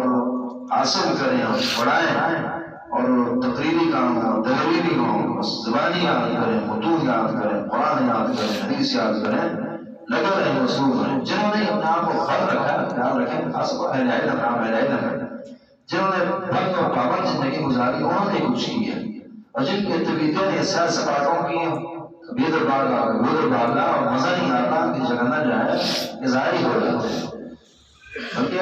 حاصل کریں اور پڑھائیں، اور تقریری کام ہو، تحریری ہو، زبانی یاد کریں، متون یاد کریں، قرآن یاد کریں، حدیث یاد کریں، لگے رہیں، مصروف رہیں۔ جنہوں نے اپنے آپ کو خبر رکھا، خیال رکھیں، خاص طور پر اہل علم، اہل علم جنہوں نے بند اور پابند زندگی گزاری، انہوں نے کچھ کیا، اور جن کے طبیعتیں نے سیر سپاٹوں کی کبھی ادھر بھاگا کبھی ادھر بھاگا اور مزہ نہیں آتا کہ جگہ نہ جائے، یہ ظاہر ہو جاتے ہیں، بلکہ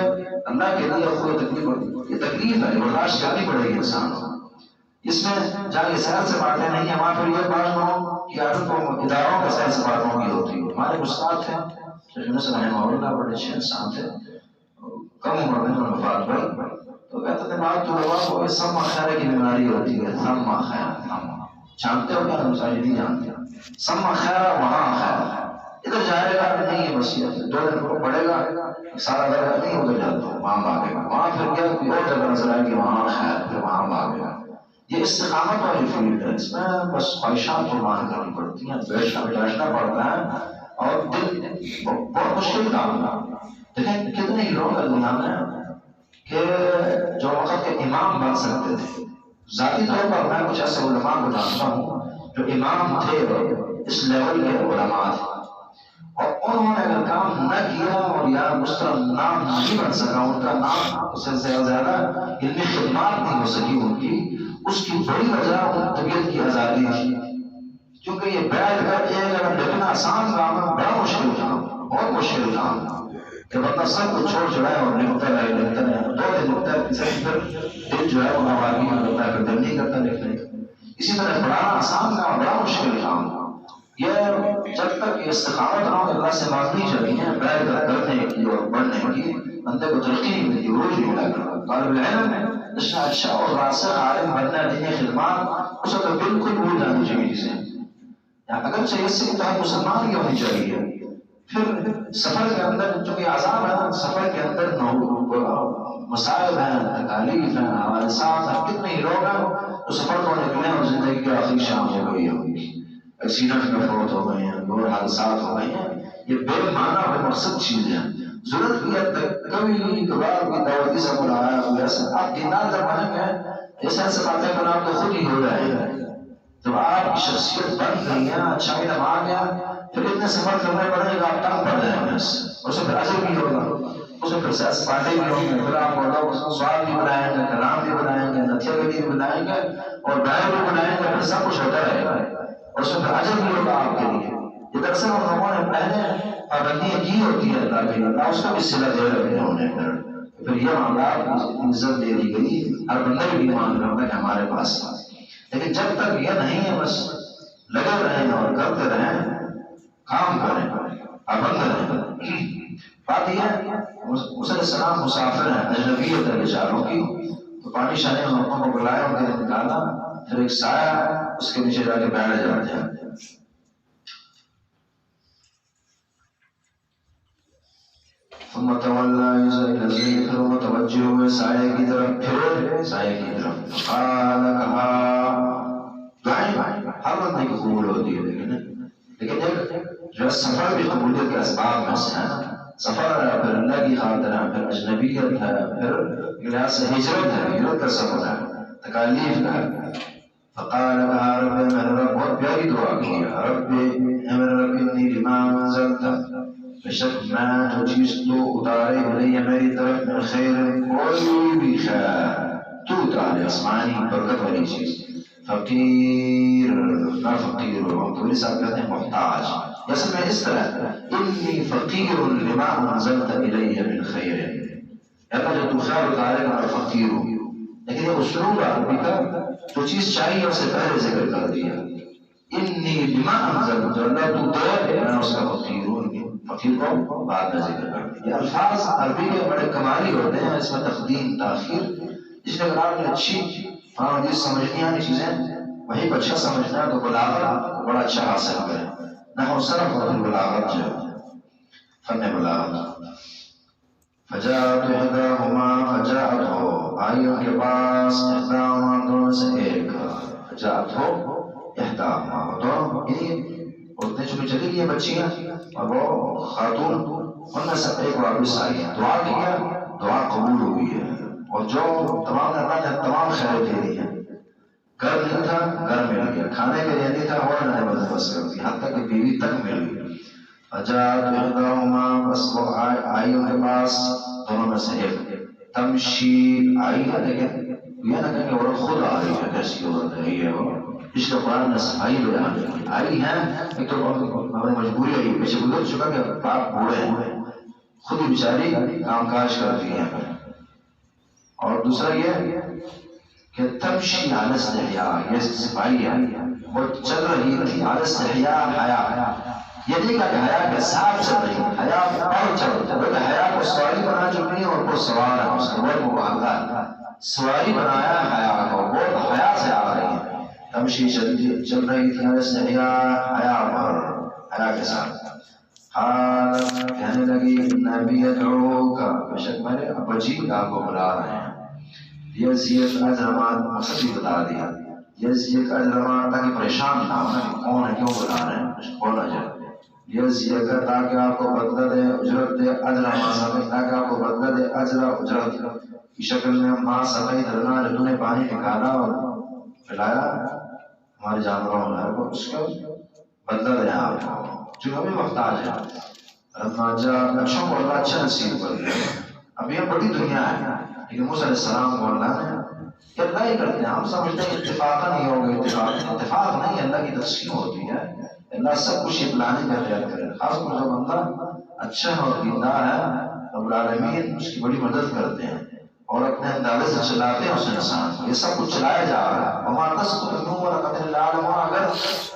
اللہ کے لیے خود تکلیف، یہ تکلیف ہے، برداشت کرنی پڑے گی انسان کو، اس میں جہاں یہ سیر سپاٹے نہیں ہیں وہاں پھر یہ بات ہو کہ عادت کو اداروں کے سیر سپاٹوں کی ہوتی ہے۔ ہمارے استاد تھے شیخ یونس رحمہ اللہ، بڑے اچھے انسان تھے، کم عمر میں انہوں نے وفات پائی، تو کہتے تھے بات تو لوگوں کو سم خیر کی بیماری ہوتی ہے، سم خیر، جانتے ہو کیا مسائل نہیں جانتے، سم خیر وہاں خیر، ادھر جائے گا نہیں ہے، بس 2 دن کو پڑے گا سارا درجہ نہیں، ادھر جاتا ہوں وہاں بھاگے گا، وہاں پھر کیا کوئی اور جگہ نظر آئے کہ وہاں خیر، پھر وہاں بھاگے گا۔ یہ استقامت والی فیلڈ ہے، اس میں بس خواہشات قربان کرنی پڑتی ہیں، بیٹھنا پڑتا ہے، اور دل بہت مشکل کام ہے۔ دیکھیں کتنے ہی لوگ دنیا میں کہ جو وقت کے امام بن سکتے تھے، ذاتی طور پر میں کچھ ایسے علماء کو جانتا ہوں جو امام تھے، اس لیول کے علماء تھے، اور انہوں نے اگر کام نہ کیا اور یا اس طرح نام نہیں بن سکا، ان کا نام سے زیادہ علمی خدمات نہیں ہو سکی ان کی، اس کی بڑی وجہ ان طبیعت کی آزادی تھی، کیونکہ یہ بیٹھ کر ایک اگر لکھنا آسان کام ہے، بڑا مشکل کام، بہت مشکل کام کہ بندہ سب کو چھوڑ چھڑائے اور لکھتا رہے، 2 دن لکھتا ہے، کسی پھر دل جو ہے وہ آبادی میں ہوتا ہے، پھر دل نہیں کرتا لکھنے کا، اسی طرح پڑھانا آسان کام، بڑا مشکل کام، یہ جب تک یہ استقامت نہ ہو، اللہ سے مانگنی چاہیے بیٹھ کر کرنے کی اور پڑھنے کی، بندے کو ترقی نہیں ملتی، روز نہیں ملا کرتا۔ طالب علم اچھا اور راسخ عالم بننا، دینی خدمات، اسے تو بالکل بھول جانی چاہیے چیزیں، اگر سے اس سے تو مسلمان کی ہونی چاہیے۔ پھر سفر کے اندر چونکہ عذاب ہے نا، سفر کے اندر مسائل ہیں، تکالیف ہیں، حوادثات ہیں، کتنے ہی لوگ ہیں تو سفر کو نکلے اور زندگی کی آخری شام ہو گئی ہوگی، ایکسیڈنٹ میں فوت ہو گئے ہیں، اور حادثات ہو گئے ہیں، یہ بے معنی بے مقصد چیزیں ہیں، ضرورت کی حد تک کبھی کبھار کی دعوتی سے بلایا ہوا ہے، آپ دیندار جب بنیں گے ایسے ایسے باتیں کرنا آپ تو خود ہی ہو جائے گا. جب آپ کی شخصیت بن گئی ہے، اچھا علم آ گیا، پھر اتنے سفر کرنے پڑے گا آپ تنگ پڑ جائیں گے، اس سے پھر اجر بھی ہوگا، اس میں پھر سیاست باتیں بھی ہوں گے، پھر آپ کو لوگ سوال بھی بنائیں گے، کلام بھی بنائیں گے، نتیجہ بھی بنائیں گے اور گائے بھی بنائیں گے، پھر سب کچھ ہوتا رہے گا اور اس میں پھر اجر بھی ہوگا آپ کے لیے. یہ دراصل ان لوگوں نے پہلے پابندیاں کی ہوتی ہے اللہ کی، اللہ اس کا بھی صلہ دے رہے ہیں انہیں پھر یہ معاملات عزت دے دی گئی، ہر بندے بھی مان کرتا ہے ہمارے پاس. لیکن جب تک یہ نہیں ہے بس لگے رہیں اور کرتے رہیں، کام کریں، پابند رہیں. بات یہ ہے موسیٰ علیہ السلام مسافر ہیں، اجنبیت ہے بیچاروں کی، تو پانی شانے لوگوں کو بلایا ان کے نکالا، پھر ایک سایہ اس کے نیچے جا کے بیٹھ جاتے ہیں. ثم تولى إلى پھر متوجہ ہوئے سائے کی طرف، پھر سائے کی طرف. قال کہا دعائیں ہر بندے کی قبول ہوتی ہے، لیکن ایک جو سفر بھی قبولیت کے اسباب میں سے ہے. سفر ہے، پھر اللہ کی خاطر ہے، پھر اجنبیت ہے، پھر لحاظ سے ہجرت ہے، ہجرت کا سفر ہے، تکالیف کا ہے. فقال کہا رب میرے رب، بہت پیاری دعا کی ہے، رب میرے رب انی لما انزلت، بے شک میں جو چیز تو اتارے علیہ میری طرف من خیر، کوئی بھی خیر تو اتارے آسمانی برکت والی چیز. فقیر نہ فقیر ہوں، تو صاحب کہتے ہیں محتاج. جیسے میں اس طرح انی فقیر لما انزلت الیہ من خیر، اللہ جو تو خیر اتارے گا میں فقیر ہوں. لیکن یہ اسلوب عربی کا جو چیز چاہیے اسے پہلے ذکر کر دیا. انی لما انزلت، جو اللہ تو دے میں اس کا فقیر ہوں، فقیر کو بعد میں ذکر کر دیا. یہ الفاظ عربی کے بڑے کمالی ہوتے ہیں، اس میں تقدیم تاخیر، اس لیے اگر آپ نے اچھی حدیث سمجھنی ہے چیزیں وہی کو اچھا سمجھنا ہے تو بلاغت بڑا اچھا حاصل کریں. نحو صرف اور بلاغت جو فن بلاغت. فجاءت احداهما، فجاءت ہو آئی ان کے پاس، احداهما دونوں سے ایک، فجاءت ہو احداهما دونوں، یعنی عورتیں چونکہ چلی گئی بچیاں اور وہ خاتون ان میں سے ایک واپس آئی ہے. دعا کیا، دعا قبول ہوئی ہے، اور جو تمام اللہ نے تمام خیر دے دی ہے. گھر نہیں تھا گھر مل گیا، کھانے کے لیے نہیں تھا اور نے بندوبست کر دیا، حتیٰ کہ بیوی تک مل گئی. فجاءت احداهما، بس وہ آئی ان کے پاس دونوں میں سے ایک، تمشی آئی ہے، لیکن یہ نہ کہیں کہ عورت خود آ رہی ہے، کیسی عورت ہے یہ وہ، اس کے قرآن نے صفائی بیان کی. آئی ہے ایک تو ہمیں مجبوری ہے، پیچھے گزر چکا کہ باپ بوڑھے ہیں، خود ہی بیچاری کام کاج کرتی ہیں. اور دوسرا یہ کہ تمشی علی استحیاء، یہ صفائی ہے، وہ چل رہی تھی علی استحیاء، حیا، یہ نہیں کہ حیا کے ساتھ چل رہی، حیا پر چل رہی، بلکہ حیا کو سواری بنا چکی ہے اور وہ سوار ہے، اس کا وہ مبالغہ ہے، سواری بنایا حیا کو، وہ حیا سے آ رہی ہے. تمشی چل رہی تھی علی استحیاء، حیا پر، حیا کے ساتھ. حالت کہنے لگی نبی ادعوک، بے شک میرے ابا جی آپ کو بلا رہے ہیں. یزید اجرمان، مقصد بھی بتا دیا، یزید اجرمان تاکہ پریشان نہ ہونا کہ کون ہے کیوں بلا رہے ہیں، بولا جائے. یزید تاکہ آپ کو بدلہ دے، اجرت دے، اجرمان سمجھ تاکہ آپ کو بدلہ دے، اجر اجرت کی شکل میں. ماں سمجھ درنا جو نے پانی نکالا اور پلایا ہمارے جانوروں نے، اس کا بدلہ دیں آپ کو جو ہمیں محتاج ہے. رماجہ اچھوں کو اللہ اچھا نصیب کر دیا. اب یہ بڑی دنیا ہے، لیکن موسیٰ علیہ السلام کو اللہ نے کہ اللہ ہی کرتے ہیں. ہم سمجھتے ہیں اتفاقا نہیں ہوگا، اتفاق نہیں، اللہ کی تقسیم ہوتی ہے. اللہ سب کچھ پلاننگ کر دیا کرے. خاص طور جو بندہ اچھا اور دیندار ہے رب العالمین اس کی بڑی مدد کرتے ہیں اور اپنے اندازے سے چلاتے ہیں اس انسان کو. یہ سب کچھ چلایا جا رہا ہے. وما تسقط من ورقة إلا يعلمها، اگر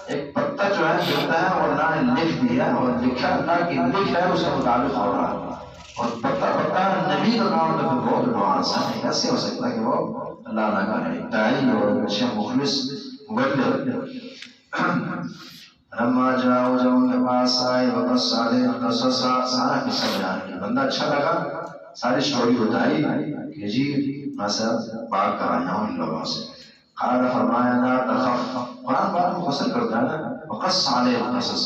ایک پتا جو ہے گرتا ہے اور اللہ نے لکھ دیا اور لکھا، اللہ کی لکھ ہے اس کے مطابق ہو رہا ہے. اور پتا نبی کا کام تو بہت ایڈوانس ہے، ایسے ہو سکتا ہے کہ وہ اللہ نہ کرے داعی اور اچھا مخلص مبلغ. لما جاؤ جب ان کے پاس آئے وقص علیہ القصص، سارا قصہ بیان کیا. بندہ اچھا لگا، ساری سٹوری بتائی کہ جی میں سب بات کر رہا ہوں ان لوگوں سے. قال فرمایا لا تخف، قرآن بات مفصل کرتا ہے نا، وقص علیہ القصص،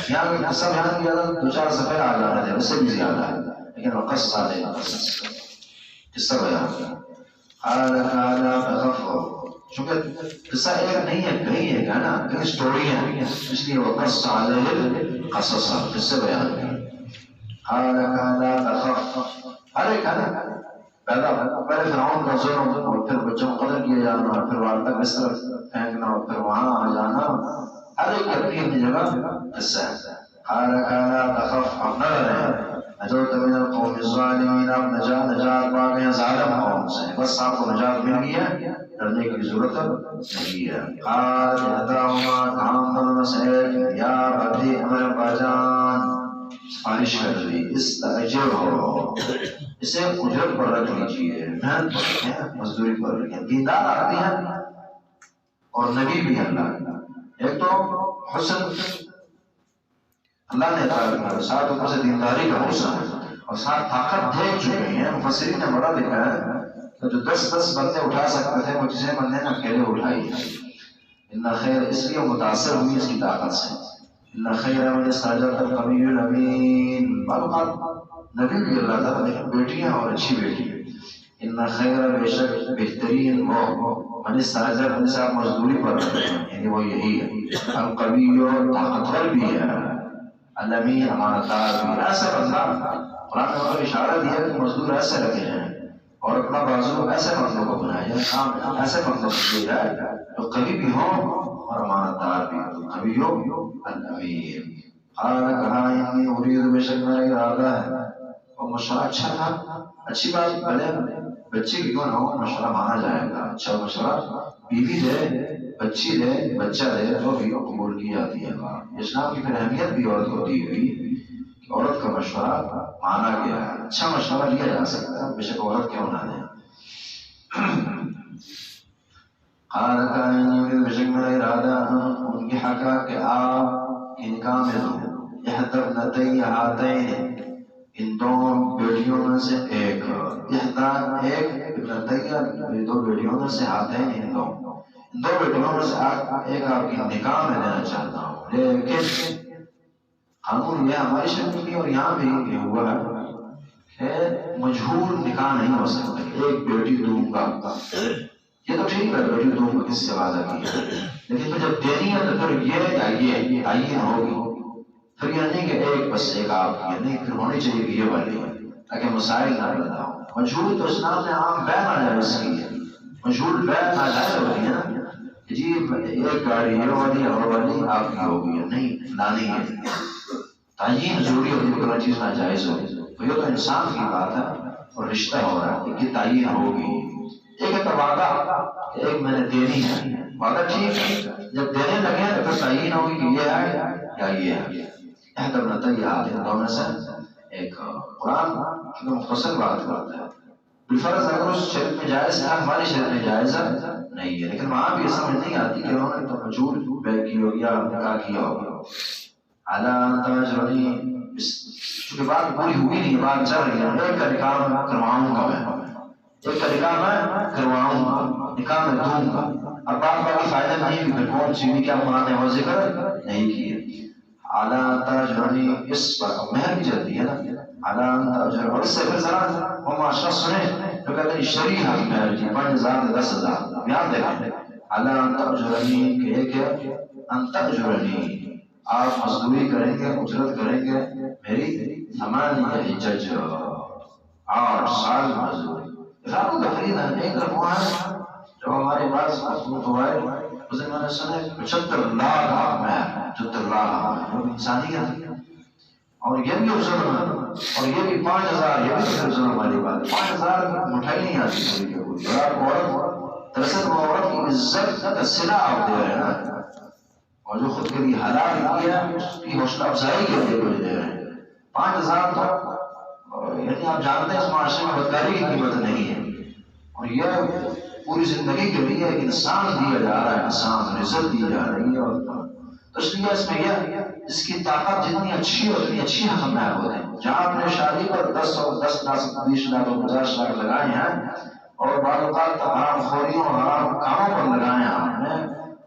یہاں قصہ بیان کیا تھا 2-4 صفحے آ جانے تھے، اس سے بھی زیادہ ہے، لیکن وقص علیہ القصص قصہ بیان کیا. قال تعالیٰ تخف، چونکہ قصہ ایک نہیں ہے، کئی ایک ہے نا، کئی اسٹوری ہیں، اس لیے وقص علیہ القصص قصے بیان کیا. قال تعالیٰ تخف، ہر ایک ہے نا، پہلے فرعون کا ظلم اور پھر بچوں کو قتل کیا جانا، پھر والدہ کس طرف پھینکنا اور پھر وہاں آ جانا، ہر ایک اپنی اپنی جگہ قصہ ہے. قال لا تخف، اب نہ ڈریں، نجوت من القوم الظالمین، آپ نجات پا گئے ظالم قوم سے، بس آپ کو نجات مل گئی ہے، ڈرنے کی ضرورت نہیں ہے. قال احداہما، کہاں دونوں سے ایک، یا بدی ہمارے باجان، سفارش کر دی، استاجر ہو، اسے اجرت پر رکھ لیجیے، محنت پر رکھیں، مزدوری پر رکھیں. دیندار آدمی ہیں اور نبی بھی اللہ، ایک تو حسن اللہ نے عطا کیا، ساتھ اوپر سے دینداری کا حسن ہے، اور ساتھ طاقت دیکھ چکے ہیں. مفسرین نے بڑا لکھا ہے کہ جو 10 بندے اٹھا سکتے تھے وہ 6 بندے نے اکیلے اٹھائی ہے. ان خیر، اس لیے متاثر ہوئی اس کی طاقت سے. ان خیر من استاجرت القوی الامین، معلومات نبی بھی اللہ تعالیٰ لیکن بیٹیاں اور اچھی بیٹی. ان خیر، بے شک بہترین وہ، من استاجر، جن سے آپ مزدوری پر رہتے ہیں، یعنی وہ یہی ہے، القوی، طاقتور بھی ہے، الامین، امانتدار بھی. ایسا بندہ، قرآن نے اور اشارہ دیا کہ مزدور ایسے رکھے جائیں اور اپنا بازو ایسے بندوں کو بنایا جائے، کام ایسے بندوں کو دیا جائے جو قوی بھی ہوں اور امانتدار بھی ہوں. قوی الامین. قال، کہا، انی ارید، بے شک میرا ارادہ ہے. اور مشورہ اچھا تھا، اچھی بات، بھلے بچے کی کیوں نہ ہو، مشورہ مانا جائے گا. اچھا مشورہ، بیوی دے، بچی دے، بچہ دے، تو بھی قبول کی جاتی ہے. اسلام کی پھر اہمیت بھی عورت کو دی ہوئی کہ عورت کا مشورہ مانا گیا ہے، اچھا مشورہ لیا جا سکتا ہے، بے شک عورت کیوں نہ دے. قال تعالیٰ، بے شک میرا ارادہ ان کی حق ہے کہ آپ نکاح میں دو، احد ابنتی ہاتین، ان دو بیٹیوں میں سے ایک، احدا ایک، ابنتی دو بیٹیوں میں سے، ہاتین ان دو بیٹیوں میں سے ایک آپ کی نکاح میں دینا چاہتا ہوں. لیکن قانون یہ ہماری شریعت بھی اور یہاں بھی یہ ہوا ہے کہ مجہول نکاح نہیں ہو سکتا. ایک بیٹی دوں گا، یہ تو ٹھیک ہے، بیٹی دوں گا کس سے وعدہ کیا، لیکن جب دینی ہے تو پھر یہ تعین ہوگی. پھر یہ نہیں کہ ایک بس ایک آپ کی، نہیں، پھر ہونی چاہیے کہ یہ والی ہے تاکہ مسائل نہ پیدا ہوں. مجہول تو اسلام نے عام بے ناجائز کی ہے، مجہول بے ناجائز ہوتی ہے نا، جی ایک گاڑی یہ والی اور والی آپ کی ہوگی، نہیں لانی ہے. تعین ضروری ہوتی ہے، کوئی چیز ناجائز ہو تو یہ تو انسان کی بات ہے اور رشتہ ہو رہا ہے کہ تعین ہوگی. ایک ہے تو وعدہ، ایک میں نے دینی ہے، وعدہ ٹھیک ہے، جب دینے لگے تو پھر تعین ہوگی کہ یہ ہے یا یہ ہے. احد ابنتی ہاتین، دونوں سے ایک. قرآن کیونکہ مختصر بات کرتا ہے، بالفرض اگر اس شریعت میں جائز ہے، ہماری شریعت میں جائز نہیں ہے، لیکن وہاں بھی سمجھ نہیں آتی کہ انہوں نے تو مجہول بے کی ہوگی یا نکاح کیا ہوگا. اعلیٰ تجرنی، چونکہ بات پوری ہوئی نہیں، بات چل رہی ہے. ایک کا نکاح میں کرواؤں گا، میں ایک کا نکاح میں کرواؤں گا، نکاح میں دوں گا. اب بات باقی فائدہ نہیں کہ پھر کون سی بھی کیا قرآن نے وہ ذکر نہیں کیے. اعلیٰ تجرنی، اس پر مہر بھی چلتی ہے نا، اعلیٰ تجرنی. اور اس سے پھر ذرا وہ معاشرہ سنے تو کہتے ہیں شرعی حق مہر جی 5,000 10,000. یاد رکھیں، اعلیٰ تجرنی کہ ایک ہے ان تجرنی، آپ مزدوری کریں گے، اجرت کریں گے میری 8 حجج، 8 سال مزدوری. افراد تفرید ہے. ایک طرف وہ ہے جو ہمارے پاس مضبوط ہوا ہے، اسے میں نے سنا 75 لاکھ میں 75 لاکھ وہ انسانیت. اور یہ بھی ظلم ہے، اور یہ بھی 5,000، یہ بھی ظلم والی بات. 5,000 مٹھائی نہیں آتی کوئی. عورت دراصل وہ عورت کی عزت کا صلہ آپ دے رہے ہیں نا، اور جو خود کے لیے حلال کیا اس کی حوصلہ افزائی کے لیے کچھ دے رہے ہیں. 5,000 تو یعنی آپ جانتے ہیں اس معاشرے میں بدکاری کی قیمت نہیں ہے، اور یہ پوری زندگی کے لیے ایک انسان دیا جا رہا ہے، انسان عزت دی جا رہی ہے. اور تو اس لیے اس میں یہ اس کی طاقت جتنی اچھی ہو اتنی اچھی حق میں ہوتے ہیں. جہاں اپنے شادی پر 10 لاکھ 20 لاکھ 50 لاکھ لگائے ہیں اور بعض اوقات حرام خوریوں حرام کاموں پر لگائے ہیں آپ نے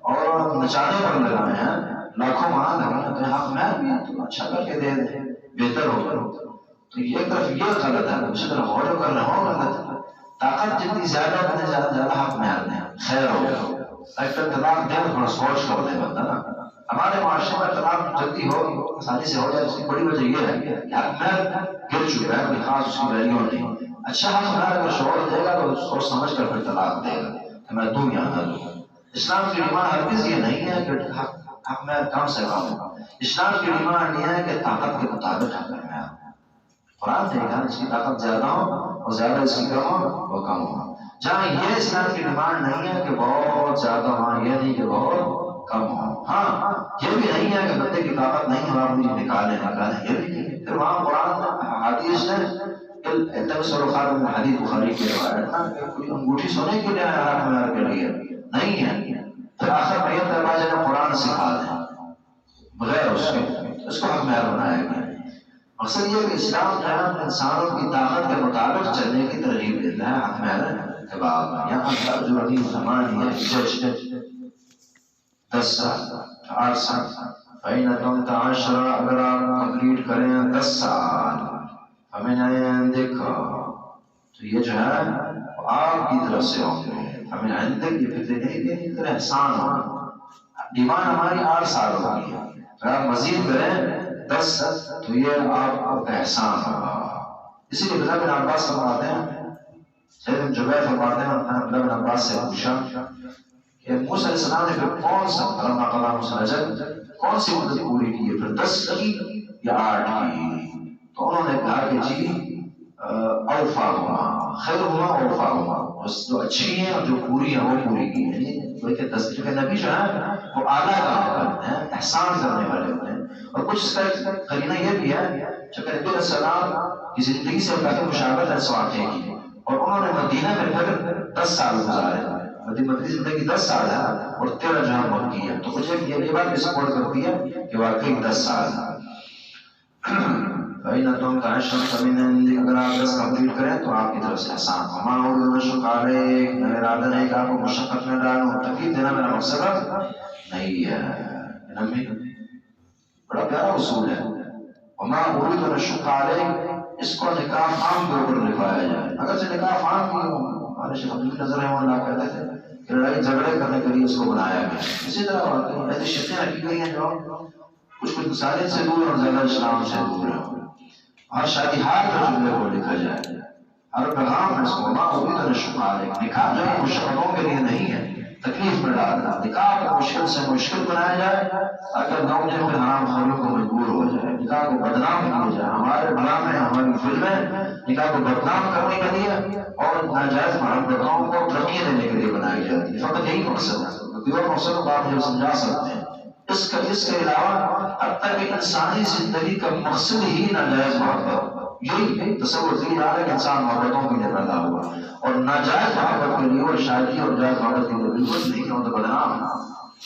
اور نچانے پر لگائے ہیں، لاکھوں وہاں لگائے ہیں، تو حق میں بھی تو اچھا کر کے دے دیں، بہتر ہوگا. تو ایک طرف یہ غلط ہے، دوسری طرف وہ جو کر رہے ہو غلط ہے۔ طاقت جتنی زیادہ اتنے زیادہ حق میں آتے ہیں، خیر ہو گیا۔ ایک طلاق دے تھوڑا سوچ کر دے بندہ نا۔ ہمارے معاشرے میں طلاق جلدی ہو آسانی سے ہو جائے، اس کی بڑی وجہ یہ ہے کہ حق میں گر چکا ہے، کوئی خاص اس کی ویلیو نہیں۔ اچھا حق میں اگر شوہر دے گا تو سوچ سمجھ کر پھر طلاق دے گا کہ میں دوں یا نہ دوں۔ اسلام کی ڈیمانڈ ہرگز یہ نہیں ہے کہ حق میں کم سے کم ہو۔ اسلام کی ڈیمانڈ یہ ہے کہ طاقت کے مطابق حق میں آ۔ قرآن دے گا اس کی طاقت زیادہ ہو اور زیادہ اس کی کم ہو وہ کم ہو۔ جہاں یہ اسلام کی ڈیمانڈ نہیں ہے کہ بہت زیادہ، وہاں یہ نہیں کہ بہت کم ہو۔ ہاں یہ بھی نہیں ہے کہ بندے کی طاقت نہیں ہے آپ مجھے نکالیں، یہ بھی نہیں ہے۔ پھر وہاں قرآن حدیث نے حدیث بخاری کی روایت نا کہ کوئی انگوٹھی سونے کے لیے حق معیار کے لیے نہیں ہے۔ پھر آخر میں یہ دروازے نے قرآن سکھا دیں بغیر اس کے، اس کو حق معیار بنایا گیا۔ مقصد یہ کہ اسلام جو ہے انسانوں کی طاقت کے مطابق چلنے کی ترغیب دیتا ہے حق معیار کے بعد میں۔ یہاں جو حدیث زمان ہے جج 10 سال 8 سال فَإِنَّ تُمْ عَشْرًا، اگر آپ کمپلیٹ کریں 10 سال ہمیں دیکھا تو یہ جو ہے آپ کی طرف سے ہوں گے۔ ہمیں عندک یہ فکر نہیں کہ اتنا احسان ہو، ڈیمانڈ ہماری 8 سال ہوگی، اگر آپ مزید کریں 10 تو یہ آپ کا احسان ہوگا۔ اسی لیے عبداللہ بن عباس فرماتے ہیں، سید جبیر فرماتے ہیں، عبداللہ بن عباس سے پوچھا کہ موسیٰ علیہ السلام نے پھر کون سا فلما قضى موسیٰ الأجل کون سی مدت پوری کی ہے، پھر 10 کی یا 8 کی؟ تو انہوں نے کہا کہ جی اوفاہما خیرہما اوفاہما، جو اچھی ہیں اور جو پوری ہیں وہ پوری کی۔ یعنی کہ تصدیق نبی جو ہے وہ اعلیٰ کام کرتے ہیں، احسان کرنے والے ہوتے ہیں۔ اور کچھ اس کا قرینہ یہ بھی ہے کہ نبی علیہ السلام کی زندگی سے کافی مشابہت ہے اس واقعے کی، اور انہوں نے مدینہ میں پھر 10 سال گزارے۔ مدینہ زندگی 10 سال ہے اور 13 جہاں مکی ہے، تو مجھے یہ بات بھی سپورٹ کرتی ہے کہ واقعی 10 سال ہے۔ فَإِنَّ تُمْ عَشْرًا فَمِنْ عِنْدِكَ، اگر آپ 10 کمپلیٹ کریں تو آپ کی طرف سے احسان۔ وَمَا أُرِيدُ أَنْ أَشُقَّ عَلَيْكَ، میں ارادہ نہیں کہ آپ کو مشقت میں ڈالوں، تکلیف دینا میرا مقصد نہیں ہے۔ بڑا پیارا اصول ہے، وَمَا أُرِيدُ أَنْ أَشُقَّ عَلَيْكَ، اس کو نکاح عام کے اوپر لکھوایا جائے۔ اگر سے نکاح عام کی ہو، ہمارے شیخ عبداللہ نظر رحمہ اللہ کہتے تھے کہ لڑائی جھگڑے کرنے کے لیے اس کو بنایا گیا۔ اسی طرح ایسی شرطیں رکھی گئی ہیں جو کچھ انسانیت سے دور اور زیادہ اسلام سے دور ہے۔ ہر شادی ہار کے جملے کو لکھا جائے، ہر پیغام میں اس کو وَمَا أُرِيدُ أَنْ أَشُقَّ عَلَيْكَ، نکاح جو ہے مشقتوں کے لیے نہیں ہے، تکلیف میں ڈالنا۔ نکاح کو مشکل سے مشکل بنایا جائے تاکہ لوگ جو ہے حرام خوریوں کو مجبور ہو جائے، نکاح کو بدنام کیا جائے۔ ہمارے ڈرامے ہماری فلمیں نکاح کو بدنام کرنے کے لیے اور ناجائز محبتوں کو ترقی دینے کے لیے بنائی جاتی ہے، فقط یہی مقصد ہے۔ کوئی اور مقصد کو آپ مجھے سمجھا سکتے ہیں؟ اس کے علاوہ حتیٰ کہ انسانی زندگی کا مقصد ہی ناجائز محبت، یہی تصور کی جا رہا ہے کہ انسان محبتوں کے لیے پیدا ہوا، اور ناجائز محبت کے لیے اور شادی اور جائز محبت کے لیے بالکل نہیں ہو تو بدنام ہے۔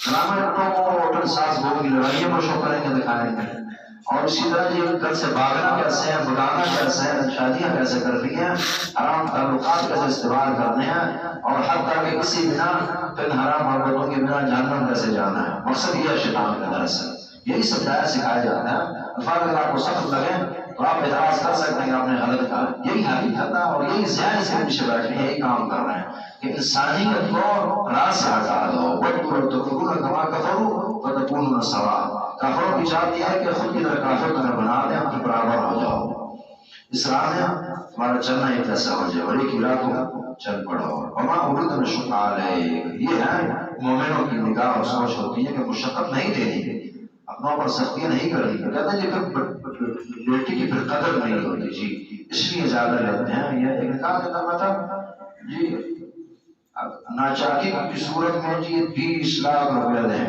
گرامر کو ہوٹل ساز بہو کی لڑائیوں کو شو کریں گے، دکھائیں گے، اور اسی طرح یہ گھر سے بھاگنا کیسے ہے، بلانا کیسے ہے، شادیاں کیسے کرنی ہیں، حرام تعلقات کیسے استعمال کرنے ہیں، اور حتیٰ کہ کسی بنا پھر حرام محبتوں کے بنا جہنم کیسے جانا ہے۔ مقصد یہ ہے شیطان کا دراصل یہی سمجھایا سکھایا جاتا ہے۔ الفاظ اگر آپ کو سخت لگیں تو آپ اعتراض کر سکتے ہیں کہ آپ نے غلط کہا، یہی حقیقت ہے، اور یہی ذہن سے پیچھے بیٹھے یہی کام کر رہے ہیں کہ انسانیت کو راہ سے ہٹا دو۔ وَدُّوا تَكْفُرُونَ كَمَا كَفَرُوا وَتَكُونُونَ سَوَاءً، کافروں کی چاہتی ہے کہ خود کی طرح کافر تمہیں بنا دیں، ہم برابر ہو جاؤ، اس راہ میں ہمارا چلنا ایک جیسا ہو جائے، اور ایک ہی راہ کو چل پڑو۔ وَمَا أُرِيدُ أَنْ أَشُقَّ عَلَيْكَ، یہ ہے مومنوں کی نگاہ اور سوچ ہوتی ہے کہ مشقت نہیں دینی، اپنوں پر سختیاں نہیں کرنی۔ کہتے ہیں جی بیٹی کی پھر قدر نہیں ہوتی، جی اس لیے زیادہ لیتے ہیں۔ یہ ایک نکاح کا مطلب جی ناچاکی کی صورت میں جی 20 لاکھ روپیہ دیں۔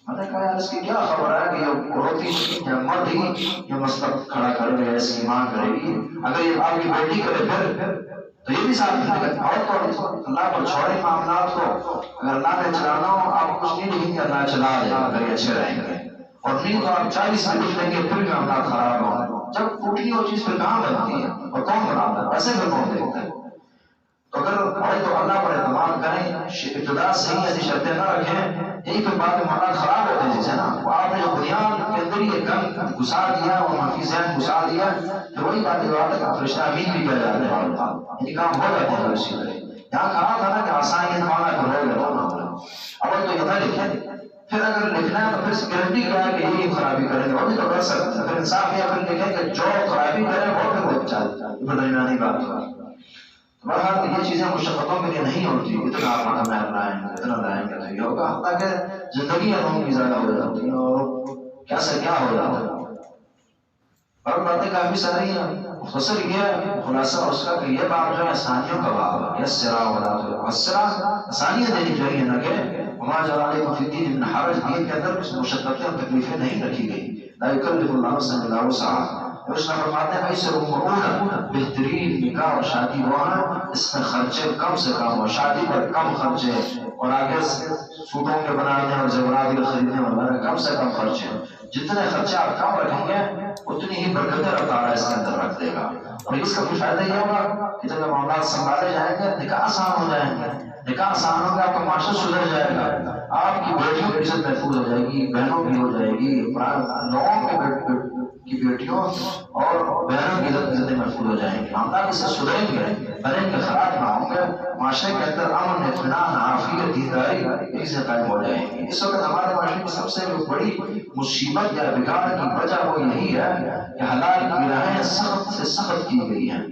میں نے کہا یار اس کی کیا خبر ہے کہ یہ عورت ہی یا مرد ہی یہ مسئلہ کھڑا کرے گا، اس کی ماں کرے گی، اگر یہ آپ کی بیٹی کرے پھر تو یہ بھی ساتھ ہے۔ اور تو اللہ پر چھوڑے معاملات کو، اگر اللہ نے چلانا ہو آپ کچھ نہیں لکھیں گے، اللہ چلا دے گا اگر یہ اچھے رہیں گے، اور نہیں تو آپ 40 میں لکھ لیں گے پھر بھی معاملات خراب ہوں۔ جب ٹوٹی ہو چیز پھر کہاں بنتی ہے اور کون بناتا ہے، ایسے پھر کون دیکھتا ہے؟ تو اگر پڑھے تو اللہ پر اعتماد کریں، ابتدا صحیح ایسی شرطیں نہ رکھیں، یہی پھر بعد میں معاملات خراب ہوتے ہیں۔ جیسے نا آپ نے جو بنیاد کے اندر یہ گن گھسا دیا اور منفی ذہن گھسا دیا والی بات ہے کہ فرشتہ امین بھی کیا جاتا ہے یعنی کام ہو جاتے ہیں اسی طرح. یہاں کہا تھا نا کہ آسانی مانا کرو گے اول تو یہ تھا لکھیں پھر اگر لکھنا ہے تو پھر گارنٹی کیا ہے کہ یہ خرابی کریں گے وہ بھی تو کر سکتے ہیں. پھر انصاف یہ پھر لکھیں کہ جو خرابی کرے وہ پھر وہ چاہتا ہے پھر درمیانی بات ہے. بہرحال یہ چیزیں مشقتوں کے لیے نہیں ہوتی اتنا آپ ہمیں لائیں گے اتنا لائیں گے تو یہ ہوگا حتیٰ کہ زندگی لوگوں کی زیادہ ہو جاتی ہے اور کیا سے کیا ہو جاتا ہے. اور باتیں کافی ساری ہیں. مختصر یہ خلاصہ اس کا کہ یہ بات جو ہے آسانیوں کا باب ہے. یس سرا ولا تو آسانیاں دینی چاہیے نہ کہ وما جعل علیکم فی الدین من حرج. دین کے اندر کچھ مشقتیں اور تکلیفیں نہیں رکھی گئی. لا یکلف اللہ نفسا الا وسعها. اس میں فرماتے ہیں ایسے امور بہترین نکاح اور شادی وہ ہے اس میں خرچے کم سے کم ہو. شادی پر کم خرچے اور آگے سوٹوں کے بنانے اور زیورات کے خریدنے وغیرہ کم سے کم خرچے. جتنے خرچے آپ کم رکھیں گے اتنی ہی برکتیں اللہ تعالیٰ اس کے اندر رکھ دے گا. اور اس کا بھی فائدہ یہ ہوگا کہ جب معاملات سنبھالے جائیں گے نکاح آسان ہو جائیں گے. نکاح آسان ہوگا آپ کا معاشرہ سدھر جائے گا. آپ کی بیٹیوں کی عزت محفوظ ہو جائے گی, بہنوں کی ہو جائے گی, لوگوں کی بیٹیوں اور بہنوں کی عزت محفوظ ہو جائیں گی. معاملات اس سے سدھریں گے, بنیں گے, خراب نہ ہوں گے. معاشرے کے اندر امن, اطمینان, عافیت, دینداری چیزیں قائم ہو جائیں گی. اس وقت ہمارے معاشرے کی سب سے بڑی مصیبت یا بگاڑ کی وجہ وہ یہی ہے کہ حلال کی راہیں سخت سے سخت کی گئی ہیں.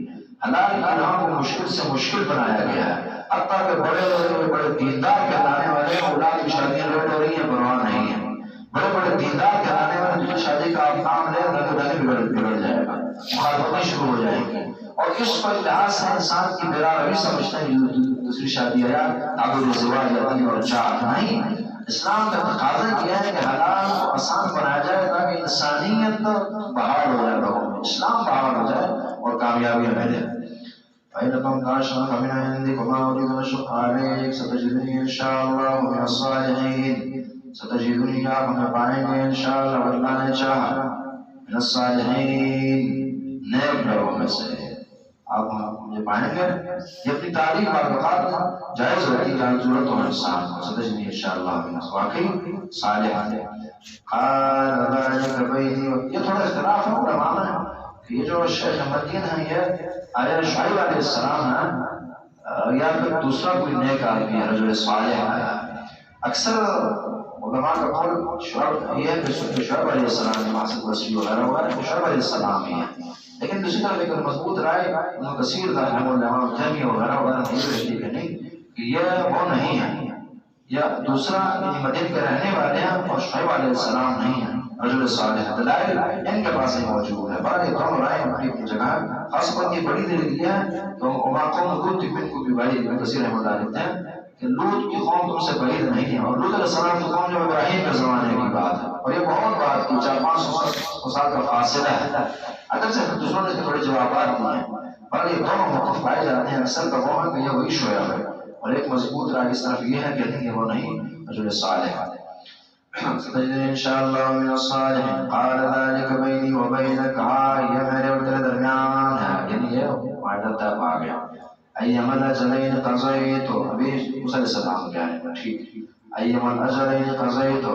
حلال کی راہوں کو مشکل سے مشکل بنایا گیا ہے. حتیٰ کہ بڑے دیندار کہلانے والے اولاد کی شادیاں لیٹ ہو رہی ہیں, پرواہ نہیں ہے. بڑے بڑے دیندار کہلانے والے جن شادی کا آپ نام لیں رنگ بگڑ جائے گا, مخالفتیں شروع ہو جائیں گی. اور اس پر لحاظ سے انسان کی بیرا روی سمجھتے ہیں دوسری شادی ہے تعبیر زواج یا اور چاہت نہیں. اسلام کا تقاضا کیا ہے کہ حلال کو آسان بنایا جائے تاکہ انسانیت بحال ہو جائے, لوگوں میں اسلام بحال ہو جائے اور کامیابیاں ملے. فَإِنَّكُمْ كَاشِرُونَ فَمِنْ عِنْدِكُمْ وَمَا أُرِيدُ أَنْ أَشُقَّ عَلَيْكَ سَتَجِدُنِي إِنْ شَاءَ اللَّهُ مِنَ الصَّالِحِينَ. ستجدنی آپ ہمیں پائیں گے انشاءاللہ اللہ نے چاہا من الصالحین, نیک لوگوں میں سے آپ مجھے پائیں گے. یہ اپنی تعریف بار بات جائز ہوتی ہے جہاں ضرورت ہو انسان کو. ستجدنی انشاءاللہ من واقعی صالح. قال ذلك بینی, یہ تھوڑا اختلاف ہے علماء میں کہ یہ جو شیخ مدین ہیں یہ آیا شعیب علیہ السلام ہے یا پھر دوسرا کوئی نیک آدمی ہے رجل صالح آیا. اکثر علماء کا قول شعیب یہ ہے کہ شعیب علیہ السلام مقصد وسیع وغیرہ وغیرہ شعیب علیہ السلام ہی ہے. لیکن دوسری طرف ایک مضبوط رائے ابن کثیر رحمہ اللہ جمی وغیرہ وغیرہ نہیں کہ نہیں کہ یہ وہ نہیں ہے, یا دوسرا مدین کے رہنے والے ہیں اور شعیب علیہ السلام نہیں ہیں رجل صالح. دلائل ان کے پاس ہی موجود ہے. بار یہ دونوں رائے اپنی اپنی جگہ ہے. خاص پر یہ بڑی دلیل یہ ہے تو وما قوم لوط منکم ببعید. ابن کثیر رحمہ اللہ لکھتے ہیں کہ لوط کی قوم تم سے بعید نہیں ہے, اور لوط علیہ السلام کی قوم جو ابراہیم کے زمانے کی بات ہے, اور یہ بہت بات کی 400-500 سال کا فاصلہ ہے. اگر سے دوسروں نے بڑے جوابات دیے ہیں پر یہ دونوں موقف پائے جاتے ہیں. اکثر کا وہ ہے کہ یہ وہی شعیب ہے, اور ایک مضبوط رائے اس طرف یہ ہے کہ نہیں وہ نہیں رجل صالح. ستجدنی انشاءاللہ من الصالحین. قال ذلك بینی و بینک, یہ میرے اور تیرے درمیان ہے, یعنی یہ معاہدہ طے پا گیا. ایمن اجلین قضیت, ابھی موسیٰ علیہ السلام کیا ہے ٹھیک. ایمن اجلین قضیت,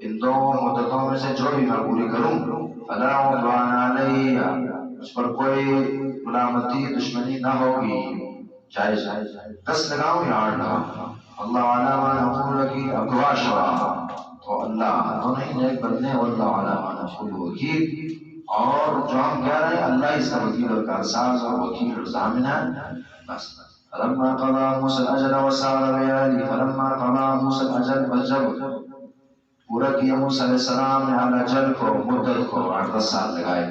ان دو مدتوں میں سے جو بھی میں پوری کروں فلا عدوان علی, اس پر کوئی ملامتی دشمنی نہ ہوگی. جائز 10 لگاؤں یا 8 لگاؤں. اللہ علامہ نقول کی اقوا شوا, تو اللہ دونوں ہی نیک بندے, واللہ علامہ نقول وکیل, اور جو ہم کہہ رہے ہیں اللہ اس کا وکیل اور کارساز اور وکیل اور ضامن ہے. بس فلما قضى موسى الاجل وسار بآله, فلما قضى موسى الاجل, وجب پورا کیا موسیٰ علیہ السلام نے الاجل کو, مدت کو 8-10 سال لگائے.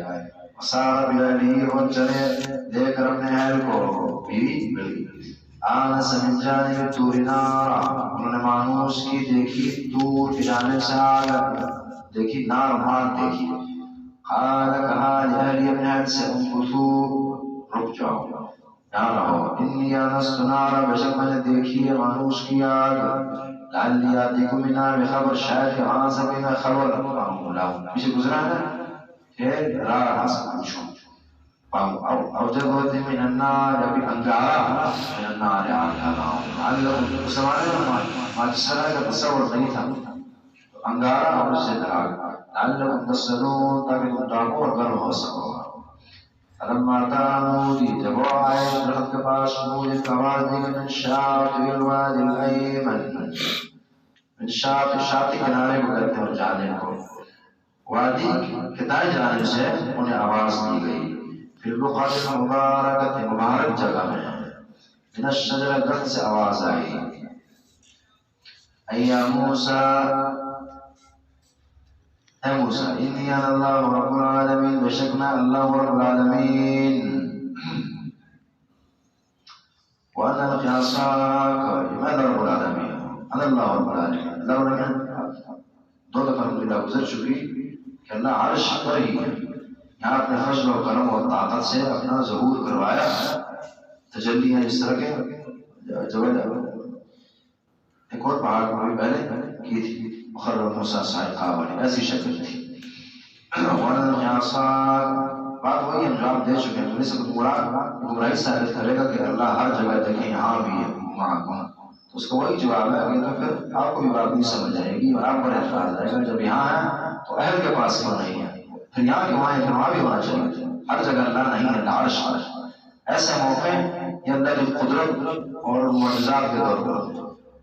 وسار بآله, اور چلے لے کر اپنے اہل کو, بیوی مل گئی. آنس من جانب طور نارا, انہوں نے مانوس کی دیکھی دور کی جانب سے آگ, دیکھی نار مار دیکھی. قال کہا لأہلی, اپنے اہل سے, امکثوا, رک جاؤ نہ رہو, انی آنست نارا, بے شک میں نے دیکھی ہے مانوس کی آگ. لعلی آتیکم منہا بخبر, شاید یہاں سے بھی میں خبر لاؤں. پیچھے گزرا ہے کہ راہ سے پوچھوں. او جب من النار, ابھی انگارا من النار آگ لاؤں. اس زمانے میں ماجسرہ کا تصور نہیں تھا, انگارا اور اس سے آگ. لعلکم تصلون, تاکہ تم ڈاکو اور گرم ہو سکو. فلما اتاها جب وہ آئے درخت کے پاس نودي کی آواز دی کہ من شاطئ الوادي الأيمن، من شاطئ کنارے کو کہتے ہیں جانے کو، وادی کے دائیں جانب سے انہیں آواز دی گئی، پھر البقعة المبارکۃ مبارک جگہ میں، من الشجرہ درخت سے آواز آئی، اے موسیٰ، اے موسیٰ انی انا اللہ رب العالمین، بے شک میں اللہ رب العالمین، وانا القی عصاک، میں رب العالمین، انا اللہ رب العالمین، اللہ رب العالمین دو دفعہ اللہ گزر چکی کہ اللہ عرش پر ہی ہے، یہاں اپنے فضل و کرم اور طاقت سے اپنا ظہور کروایا، تجلیاں اس طرح کے جبل ایک اور پہاڑ پر بھی پہلے کی تھی، مخرب موسیٰ صاحقہ والی ایسی شکل تھی، بات وہی ہم جواب دے چکے ہیں، سے گمراہی ثابت کرے گا کہ اللہ ہر جگہ دیکھیں یہاں بھی ہے وہاں کون، تو اس کا وہی جواب ہے کہ تو پھر آپ کو بھی بات نہیں سمجھ آئے گی اور آپ پر اعتراض آئے گا، جب یہاں ہے تو اہل کے پاس کیوں نہیں ہے، پھر یہاں کے وہاں ہے پھر وہاں بھی ہونا چاہیے، ہر جگہ اللہ نہیں ہے، اللہ عرش پر۔ ایسے موقع یہ اللہ کی قدرت اور معجزات کے طور پر،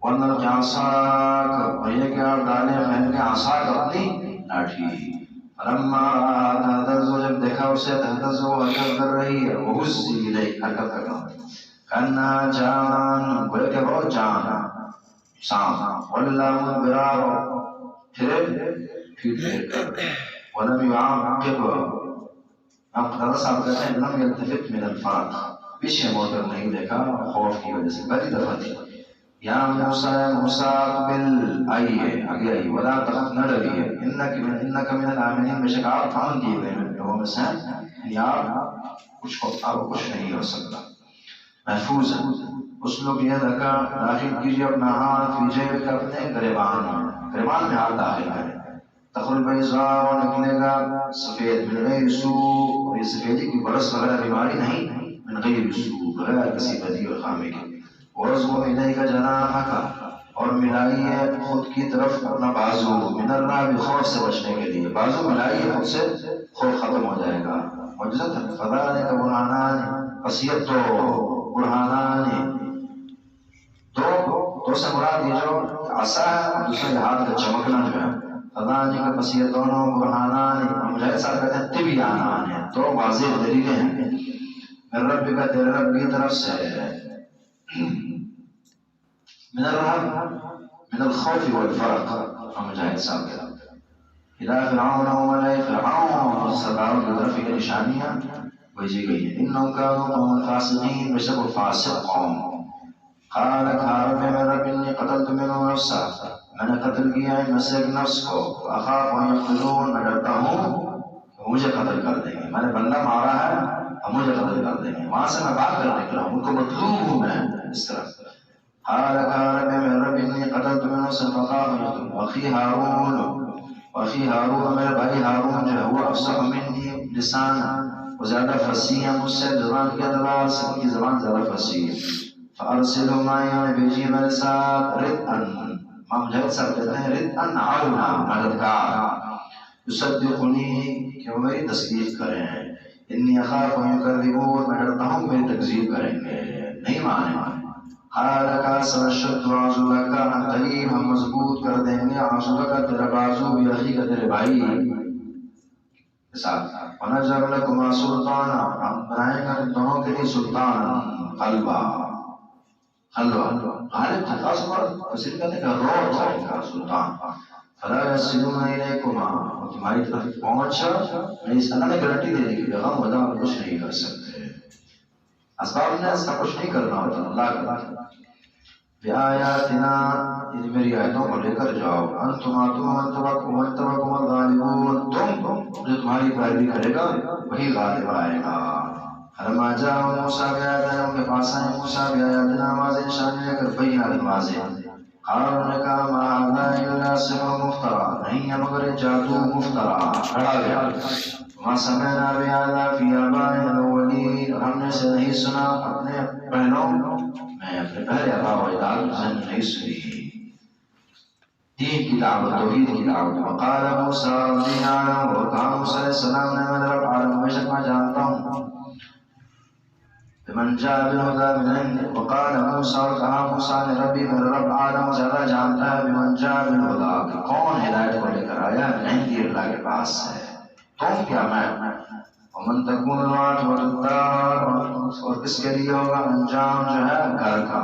ورنہ کہ عصاک، اور یہ کہ آپ ڈالے پہن کے عصاک اپنی لاٹھی، فلما تہتز، جب دیکھا اسے تہتز وہ حرکت کر رہی ہے، وہزی الیک، حرکت کر رہا ہے، کانہا جان، گویا کہ وہ جان سانپ، ولا مدبرا، پھر پھر کر، ولم يعقب، آپ قطادہ صاحب کہتے ہیں لم يلتفت من الفرق، پیچھے موڑ کر نہیں دیکھا خوف کی وجہ سے، پہلی دفعہ تھی، یا موسیٰ، موسیٰ اقبل، آئیے آگے آئیے، ولا تخف، نہ ڈریے، انک من الآمنین، بے شک آپ امن دیے گئے ہیں لوگوں میں سے، یعنی آپ کچھ نہیں ہو سکتا، محفوظ ہے۔ اس لوگ یہ دھکا داخل کیجیے اپنا ہاتھ فی جیبک، اپنے گریبان میں ہاتھ داخل کریں، تخرج بیضاء، اور نکلے گا سفید، من غیر سوء، اور یہ سفیدی کی برس وغیرہ بیماری نہیں، من غیر سوء، بغیر کسی بدی اور خامی کے، وَاضْمُمْ إِلَيْكَ جَنَاحَكَ، اور ملائیے خود کی طرف اپنا بازو، من الرعب، خوف سے بچنے کے لیے، بازو ملائیے خود سے، خوف ختم ہو جائے گا، معجزت ہے، فَذَلِكَ بُرْهَانَانِ، پس یہ تو برہانان، دو سے مراد یہ جو عصا ہے اور دوسرے ہاتھ کا چمکنا جو ہے، فَذَلِكَ، پس یہ دونوں برہانان، مجاہد صاحب کہتے ہیں طبیانان ہیں، دو واضح دلیلیں ہیں، من ربک، تیرے رب کی طرف سے، من الرهب، من الخوف والفرق، مجاہد صاحب کے الى فرعون وملئ، فرعون سرداروں کی طرف یہ نشانیاں بھیجی گئی ہیں، انہم کانوا قوما فاسقین، بے شک وہ فاسق قوم، قال کہا میں رب انی قتلت منهم نفسا، میں نے قتل کیا ان میں سے ایک نفس کو، اخاف ان یقتلون، میں ڈرتا ہوں کہ مجھے قتل کر دیں گے، میں نے بندہ مارا ہے اور مجھے قتل کر دیں گے، وہاں سے میں بات کر نکلا ہوں، ان کو مطلوب ہوں میں اس طرح، قال میں رب انی قتلت منهم نفسا فخاف، اخی ہارون، میرے بھائی ہارون جو ہے وہ افصح منی لسان، وہ زیادہ فصیح ہے مجھ سے زبان کے اعتبار سے، ان کی زبان زیادہ فصیح ہے، فارسلہ معی، انہیں بھیجیے میرے ساتھ، رِدْءً، مجاہد صاحب کہتے ہیں رِدْءً عونا، مددگار، یصدقنی، کہ وہ میری تصدیق کریں، انی اخاف ان یکذبون، میں ڈرتا ہوں میری تکذیب کریں گے، نہیں مانے، قال کا سنشد عضدک، ہم قریب ہم مضبوط کر دیں گے عضدک، تیرا بازو، بھی کا تیرے بھائی کے ساتھ، ونجعل لکما سلطانا، ہم بنائیں گے دونوں کے لیے سلطان، قلبہ، غالب تھا، خاص پر کثیر کہتے ہیں کہ روح تھا ان کا سلطان، فلا یصلون الیکما، تمہاری طرف پہنچ نہیں، اللہ نے گارنٹی دے دی کہ پیغام ودا کچھ نہیں کر سکتے، اسباب نے ایسا کچھ نہیں کرنا ہوتا، اللہ کرتا، بِآیاتنا، یعنی میری آیتوں کو لے کر جاؤ، انتم الغالبون، تم جو تمہاری پیروی کرے گا وہی غالب آئے گا، فلما جاء موسیٰ بآیاتنا، ان کے پاس آئے موسیٰ بآیاتنا، واضح نشانی لے کر، بینات واضح، قالوا نے کہا ما ھذا الا سحر مفترى، نہیں ہے مگر جادو مفترا، گھڑا گیا، وما سمعنا بهذا في آبائنا الاولین، اور ہم نے سے نہیں سنا اپنے پہلوں میں، اپنے پہلے آباء و اجداد سے نہیں سنی، دین کی دعوت، توحید کی دعوت، وقال موسیٰ ربی اعلم، اور کہا موسیٰ علیہ السلام نے، میں رب عالم، بے شک میں جانتا ہوں، من جاء بالهدى من عنده وقال موسى اور کہا موسیٰ نے ربی میرا رب عالم زیادہ جانتا ہے بمن جاء بالهدى کہ کون ہدایت کو لے کر آیا من عندی اللہ کے پاس سے تم کیا میں ومن تكون العاقبۃ الدار اور کس کے لیے ہوگا انجام جو ہے گھر کا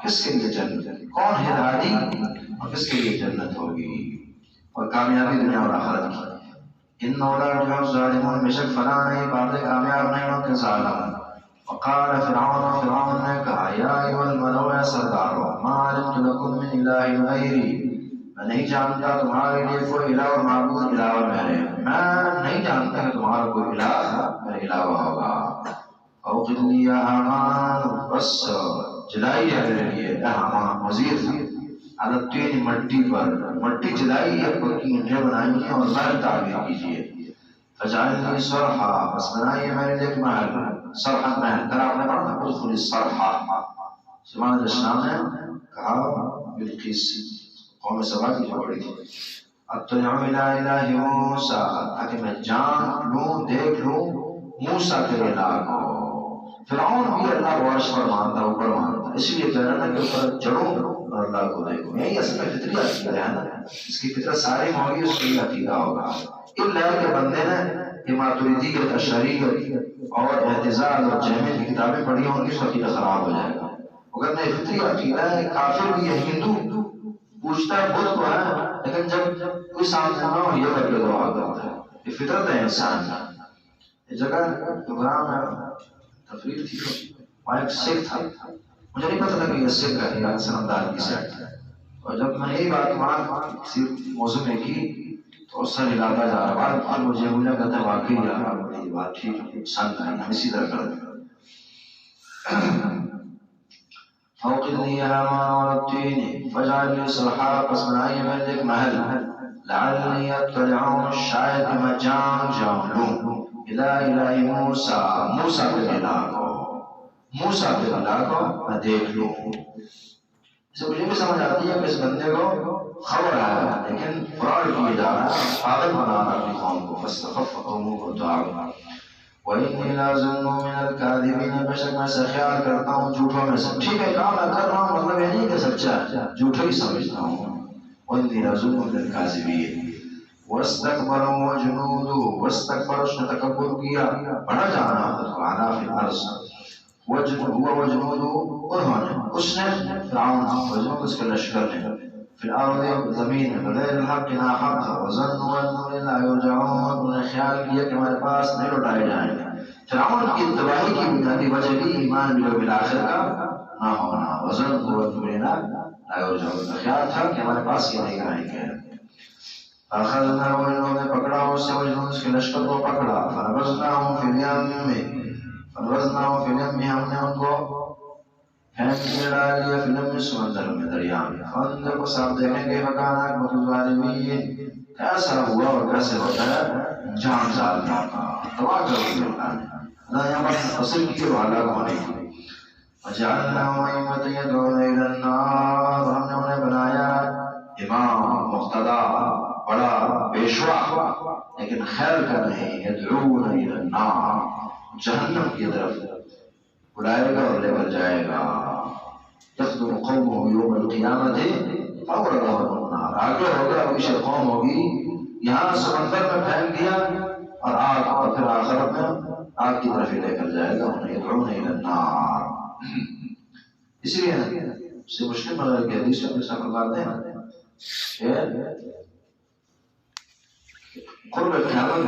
کس کے لیے جنت کون ہدایتی اور کس کے لیے جنت ہوگی اور کامیابی دنیا اور آخرت کی ان اولاد جو ظالمون بے شک فنا نہیں باتیں کامیاب نہیں ان کے ظالم وقال فرعون نے کہا یا ایھا الملأ اے سردارو ما علمت لکم من الہ غیری میں نہیں جانتا تمہارے لیے کوئی الہ اور معبود علاوہ میرے میں نہیں جانتا کہ تمہارا کوئی الہ میرے علاوہ ہوگا اوقد لی یا حامان بس جلائی ہے میرے لیے اے حامان وزیر تھا عدتین مٹی پر مٹی جلائی ہے پکی اینٹیں بنائی ہیں اور محل تعمیر کیجیے فجعلنی صرحا بس بنائیے میرے لیے ایک محل صرحا محل کر آپ نے پڑھا ادخل الصرحا سبحان الاسلام نے کہا بلقیس قوم سبا کی جو بڑی تھی اطلع الی الہ موسیٰ تاکہ میں جان لوں دیکھ لوں موسیٰ کے الہ کو فرعون بھی اللہ کو عرش پر مانتا اوپر مانتا اس لیے کہہ رہا کہ اوپر چڑھوں اور اللہ کو دیکھوں یہی اصل میں فطری عقیدہ ہے نا اس کی فطرت ساری ہوگی اس کی عقیدہ ہوگا ان لہر کے بندے نے ماتریدیت اشعریت اور اعتزال اور جہمیت کی کتابیں پڑھی ہوں گی اس کا عقیدہ خراب ہو جائے گا اگر نہیں فطری عقیدہ ہے کافر بھی ہے ہندو پوچھتا ہے بدھ کو ہے لیکن جب کوئی سامنے نہ ہو یہ کر کے دعا کرتا ہے یہ فطرت ہے انسان کا یہ جگہ پروگرام ہے تقریر تھی وہاں ایک سکھ تھا مجھے نہیں پتا تھا کہ یہ سکھ ہے یا سرمدار کی سیٹ ہے اور جب میں یہی بات وہاں کسی موضوع میں کی تو اس سے ہلاتا جا رہا بعد مجھے مجھے کہتے ہیں واقعی یار بڑی بات ٹھیک ہے پسند آئی ہم اسی طرح کر دیں فوقد لی حامان والتین فجعل لی صرحا پس بنائیے میں ایک محل لعلی اطلع شاید میں جان لوں الہ الہ موسیٰ موسیٰ کے الہ کو موسیٰ کے الہ کو میں دیکھ لوں اسے مجھے بھی سمجھ آتی ہے کہ اس بندے کو خبر آیا لیکن فراڈ کیے جا رہا ہے پاگل بنا رہا اپنی قوم کو فاستخف قومه وادعوا وإني لأظن من الكاذبين بے شک میں سے خیال کرتا ہوں جھوٹوں میں سے ٹھیک ہے کام میں کر رہا ہوں مطلب یہ نہیں کہ سچا ہے جھوٹا ہی سمجھتا ہوں وإني لأظن من الكاذبين واستكبروا وجنودوا واستكبر اس نے تکبر کیا بڑا جانا خود کو علا فی الارض هو وجنودوا انہوں نے اس نے فرعون وجنود اس کے لشکر نے فی الارض زمین بغیر الحق ناحق وظنوا انهم لا يرجعون انہوں نے خیال کیا کہ ہمارے پاس نہیں لوٹائے جائیں گے فرعون کی تباہی کی بنیادی وجہ بھی ایمان بالآخرہ کا نہ ہونا وظنوا انهم لا يرجعون خیال تھا کہ ہمارے پاس یہ نہیں آئیں گے فاخذناه انہوں نے پکڑا اسے وجنود اس کے لشکر کو پکڑا فنبذناهم في اليم ہم نے ان کو پھینک کے ڈال دیا فی الیم سمندر میں دریا میں فانظر کو صاحب دیکھیں گے مکان عاقبۃ الظالمین کیسا ہوا اور کیسے ہوتا ہے جان ظالموں کا تباہ کر دیا اللہ نے اللہ یہاں پر فصل کی اور ہلاک ہونے کی وجعلناهم ائمة يدعون الى النار ہم نے انہیں بنایا امام مقتدا بڑا پیشوا لیکن خیر کا نہیں يدعون الى النار جہنم کی طرف بلائے گا اور لے کر جائے گا يخدم قومه يوم القيامة فأوردهم النار آگے ہوگا پیچھے قوم ہوگی یہاں سمندر میں پھینک دیا اور آگ اور پھر آخرت میں آگ کی طرف لے کر جائے گا انہیں يدعون الى النار اس لیے سے مسلم وغیرہ کی حدیث میں سب بتاتے ہیں کہ قرب القیامت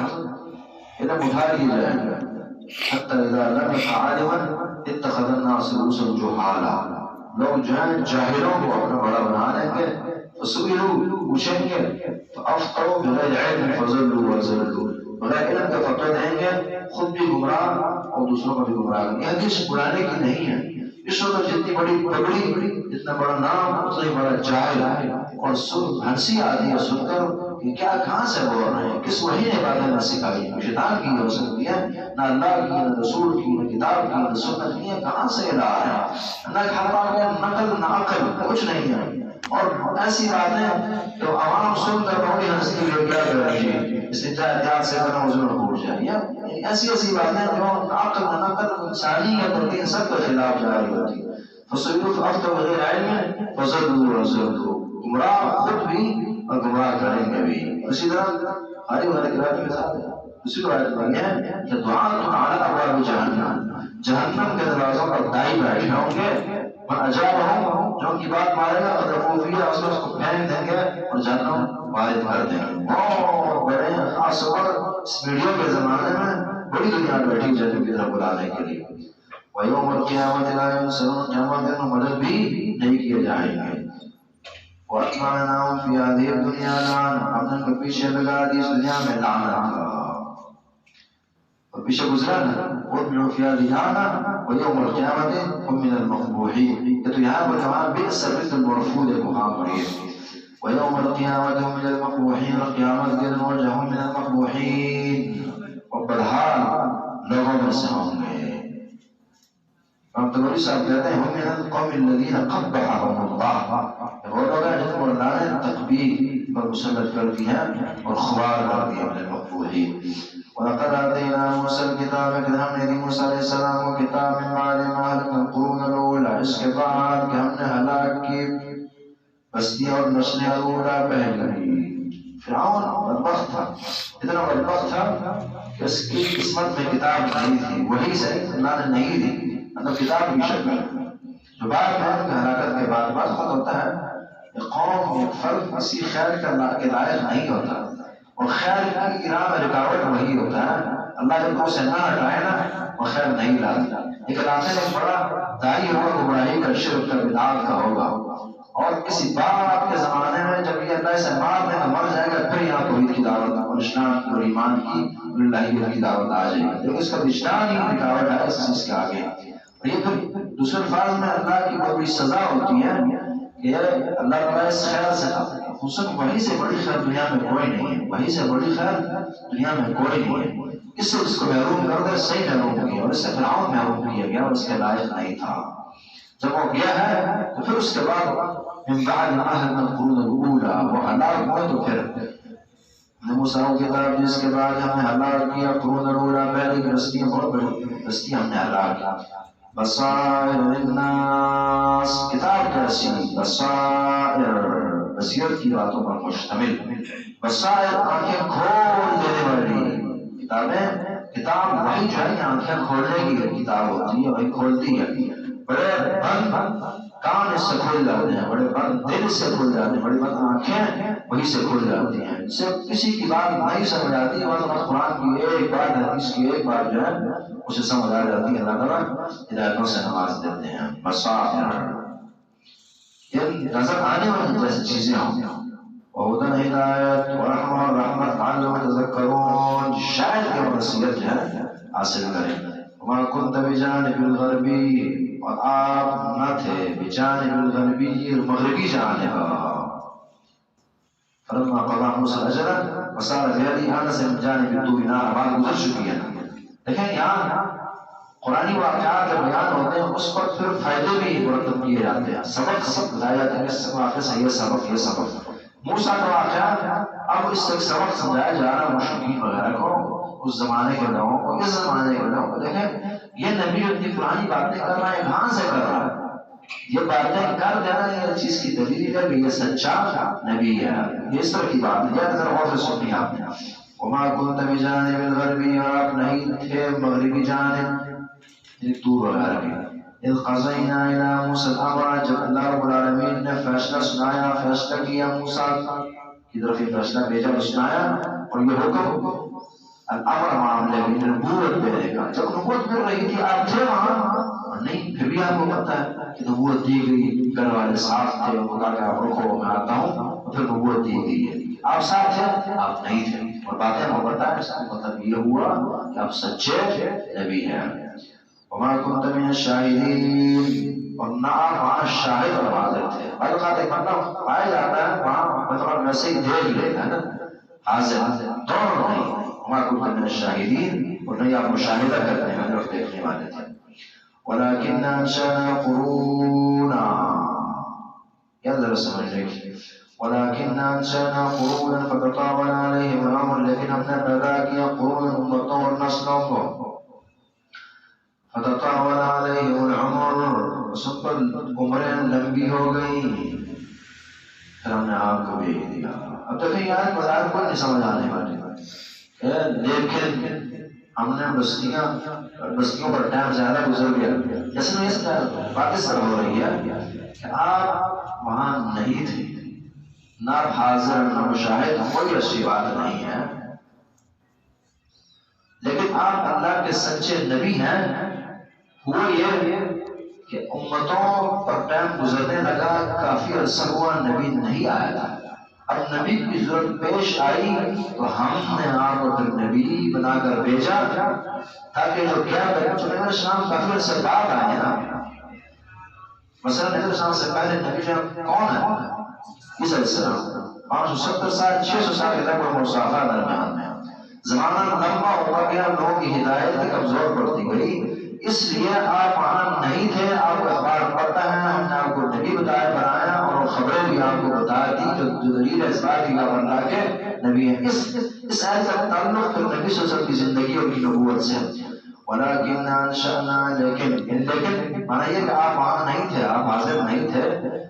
انہیں اٹھا لیا جائے گا حتی اذا لم يقع عالما اتخذ الناس رؤوسا جهالا لوگ جو ہیں جاہلوں کو اپنا بڑا بنا لیں گے فسئلوا پوچھیں گے فافتروا بغیر علم فضلوا وضلوا بغیر علم کا فتویٰ دیں گے خود بھی گمراہ اور دوسروں کو بھی گمراہ کریں گے یہ حدیث بلانے کی نہیں ہے اس وقت جتنی بڑی پگڑی جتنا بڑا نام اتنا ہی بڑا جاہل ہے اور ہنسی آتی ہے سن کر کہ کیا کہاں سے بول رہے ہیں کس وحی نے باتیں نہ سکھائی شیطان کی ہو سکتی ہے نہ اللہ کی نہ رسول کی نہ کتاب کی نہ سنت کی ہے کہاں سے لا رہے ہیں نہ کھاتا ہے نقل نہ عقل کچھ نہیں ہے اور ایسی باتیں تو عوام سن کر بڑی ہنستی ہے، کیا کریں گے استنجا احتیاط سے کرنا وضو نہ ٹوٹ جائے، یا ایسی ایسی باتیں جو عقل و نقل انسانیت اور دین سب کے خلاف جاری ہوتی ہے۔ فصلوا فافتوا بغیر علم فضلوا وضلوا، گمراہ خود بھی اور گمراہ کریں گے بھی۔ اسی طرح ہماری والے کرام کے ساتھ اسی کو آیت بنی ہے کہ دعاء علی ابواب جہنم، جہنم کے دروازوں پر دائی بیٹھے ہوں گے، من اجابہم جو ان کی بات مانے گا قذفوا فیہا اس کو پھینک دیں گے اور جہنم وارد کر دیں گے۔ بہت بڑے خاص طور اس ویڈیو کے زمانے میں بڑی دنیا بیٹھی جہنم کی طرف بلانے کے لیے۔ وَيَوْمَ الْقِيَامَةِ لَا يُنصَرُونَ، قیامت دن مدد بھی نہیں کیے جائیں گے۔ وَأَطْمَعْنَاهُمْ فِي هَذِهِ الدُّنْيَا لَعْنَةً، ہم نے ان کو پیچھے لگا دی اس دنیا میں لعنت کا، اور پیچھے گزرا نا وَأُتْبِعُوا فِي هَذِهِ لَعْنَةً وَيَوْمَ الْقِيَامَةِ هُمْ مِنَ الْمَقْبُوحِينَ۔ یہ تو یہاں پر تمام بئس الرفد المرفوض ایک مقام پر ہے، وَيَوْمَ الْقِيَامَةِ هُمْ مِنَ الْمَقْبُوحِينَ، اور قیامت کے دن وہ جہنم من المقبوحین، اور بدحال لوگوں میں سے ہوں گے۔ ہم تبری صاحب کہتے ہیں ہم من القوم الذین قبحهم اللہ، وہ لوگ ہیں جن کو اللہ نے تقبیح پر مسلط کر دی ہے اور خوار کر دیا من المقبوحین۔ وَلَقَدْ آتَيْنَا مُوسَى الْكِتَابَ، کہ ہم نے دی موسیٰ علیہ السلام کو کتاب من بعد ما أهلكنا القرون الأولى، اس کے بعد کہ ہم نے ہلاک کی بستیاں اور نسلیں اولا پہلی۔ فرعون بدبخت تھا، اتنا بدبخت تھا کہ اس کی قسمت میں کتاب نہیں تھی، وہی سے اللہ نے نہیں دی، اندر کتاب کی شکل جو بعد میں ہلاکت کے بعد بات خود ہوتا ہے کہ قوم ایک فرد کسی خیر کے لائق نہیں ہوتا، اور خیر کی راہ میں رکاوٹ وہی ہوتا ہے، اللہ جب اسے نہ ہٹائے نا وہ خیر نہیں لاتا۔ ایک علاقے میں بڑا دائی ہوگا گمراہی کا، شرک کا، بدعات کا ہوگا، اور کسی بات کے زمانے میں جب یہ اللہ سے مار دے گا مر جائے گا، پھر یہاں توحید کی دعوت اور اسلام کی اور ایمان کی اور الہیت کی دعوت آ جائے گی، لیکن اس کا وجدان ہی رکاوٹ ہے اس چیز کے آگے۔ اور یہ پھر دوسرے الفاظ میں اللہ کی بڑی سزا ہوتی ہے کہ اللہ تعالیٰ اس خیر سے خصوصاً وہی سے بڑی خیر دنیا میں کوئی نہیں ہے، وہی سے بڑی خیر دنیا میں کوئی نہیں ہے، اس سے اس کو محروم کر دے، صحیح محروم کیا، اور اس سے فرعون محروم کیا گیا، اس کے لائق نہیں تھا۔ جب وہ گیا ہے تو پھر اس کے بعد من بعد ما أهلكنا القرون الأولى، وہ ہلاک ہوئے تو پھر موسیٰ کی کتاب جس کے بعد ہم نے ہلاک کیا قرون الأولى، پہلی کی بستیاں بہت بڑی بستیاں ہم نے ہلاک کیا۔ بصائر للناس، کتاب کیسی؟ بصائر، بصیرت کی باتوں پر مشتمل، بصائر آنکھیں کھول دینے والی کتابیں۔ کتاب وہی جو ہے آنکھیں کھولنے کی کتاب ہوتی ہے، وہی کھولتی ہے۔ بڑے بند کان اس سے کھل جاتے ہیں، بڑے بند دل اس سے کھل جاتے ہیں، بڑی بند آنکھیں وہی سے کھل جاتی ہیں، اس سے کسی کی بات نہیں سمجھ آتی، ورنہ قرآن کی ایک بات، حدیث کی ایک بات جو ہے اسے سمجھ آ جاتی ہے۔ اللہ تعالیٰ ہدایتوں سے نواز دیتے ہیں۔ بصائر، یہ نظر آنے والی جیسی چیزیں ہوں، وہدن ہدایت ورحمہ رحمت لعلہم یتذکرون، شاید کہ نصیحت جو ہے حاصل کریں۔ وما كنت بجانب الغربی، اور آپ نہ تھے بجانب الغربی، مغربی جانب، فلما قضى موسى الأجل وسار بيده آنس من جانب الطور نارا، بات گزر چکی ہے۔ دیکھیں یہاں قرآنی واقعات جو بیان ہوتے ہیں اس پر پھر فائدے بھی مرتب کیے جاتے ہیں، سبق بتایا جاتا ہے کہ اس واقعے سے یہ سبق، یہ سبق۔ موسیٰ کا واقعہ اب اس سے ایک سبق سمجھایا جا رہا ہے مشرکین وغیرہ کو، اس زمانے کے لوگوں کو، اس زمانے کے لوگوں کو۔ دیکھیں یہ نبی اتنی پرانی باتیں کر رہا ہے، کہاں سے کر رہا ہے؟ یہ باتیں کر دینا یہ چیز کی دلیل ہے کہ یہ سچا نبی ہے، یہ اس طرح کی بات ہے۔ یہ نظر غور سے سنی آپ نے۔ وما كنت بجانب الغربی، اور آپ نہیں تھے مغربی جانب، طور وغیرہ کی۔ اذ قضینا الی موسیٰ الامر، جب اللہ رب العالمین نے فیصلہ سنایا، فیصلہ کیا موسیٰ کی طرف، یہ فیصلہ بھیجا اور سنایا، اور یہ حکم الامر معاملے میں نبوت دینے کا۔ جب نبوت مل رہی تھی آپ تھے وہاں نہیں، پھر بھی آپ کو پتا ہے کہ نبوت دی گئی، گھر والے ساتھ تھے، خدا کہ آپ رکھو میں آتا ہوں، اور پھر نبوت دی گئی ہے۔ آپ ساتھ تھے، آپ نہیں تھے، اور باتیں ہمیں بتائیں، اس کا مطلب یہ ہوا کہ آپ سچے نبی ہیں۔ وما كنت من الشاہدین، اور نہ آپ وہاں شاہد اور حاضر تھے۔ القات ایک مطلب پایا جاتا ہے وہاں مطلب ویسے ہی دیکھ لیتا ہے نا، حاضر دونوں نہیں۔ وما كنت من الشاہدین، اور نہیں آپ مشاہدہ کرتے ہیں اور دیکھنے والے تھے۔ ولكن انشأنا قرونا، یا ذرا سمجھ رہے ولیکن انشأنا قرونا فتطاول علیہم العمر، لیکن ہم نے پیدا کیا قرون امتوں اور نسلوں کو، فتطاول علیہم العمر، سب پر عمریں لمبی ہو گئی، پھر ہم نے آپ کو بھیج دیا۔ اب دیکھیں یار بازار کوئی نہیں سمجھ آنے والی، لیکن ہم نے بستیوں پر ٹائم زیادہ گزر گیا، جیسے اس بات اس طرح ہو رہی ہے کہ آپ وہاں نہیں تھے، نہ حاضر نہ مشاہد، کوئی اچھی بات نہیں ہے، لیکن آپ اللہ کے سچے نبی ہیں۔ ہوا یہ کہ امتوں پر ٹائم گزرنے لگا، کافی عرصہ ہوا نبی نہیں آیا تھا، اب نبی کی ضرورت پیش آئی تو ہم نے آپ کو پھر نبی بنا کر بھیجا، تاکہ جو کیا نبی السلام کافی عرصے بعد آئے نا، مثلا نبی السلام سے پہلے نبی جو کون ہے؟ عیسیٰ علیہ السلام، 570 سال 600 سال کے لگ بھگ مسافہ درمیان میں، زمانہ لمبا ہوا گیا، لوگوں کی ہدایت کی کمزور پڑتی گئی، اس لیے آپ وہاں نہیں تھے، آپ کو اخبار پڑھتا ہے، ہم نے آپ کو نبی بنایا اور خبریں بھی آپ کو بتا دی جو دلیل اس بات کی آپ اللہ کے نبی ہیں۔ اس آیت کا تعلق تو نبی صلی اللہ علیہ وسلم کی زندگی اور کی نبوت سے، ولیکن انشأنا، لیکن مانا یہ کہ آپ وہاں نہیں تھے، آپ حاضر نہیں تھے،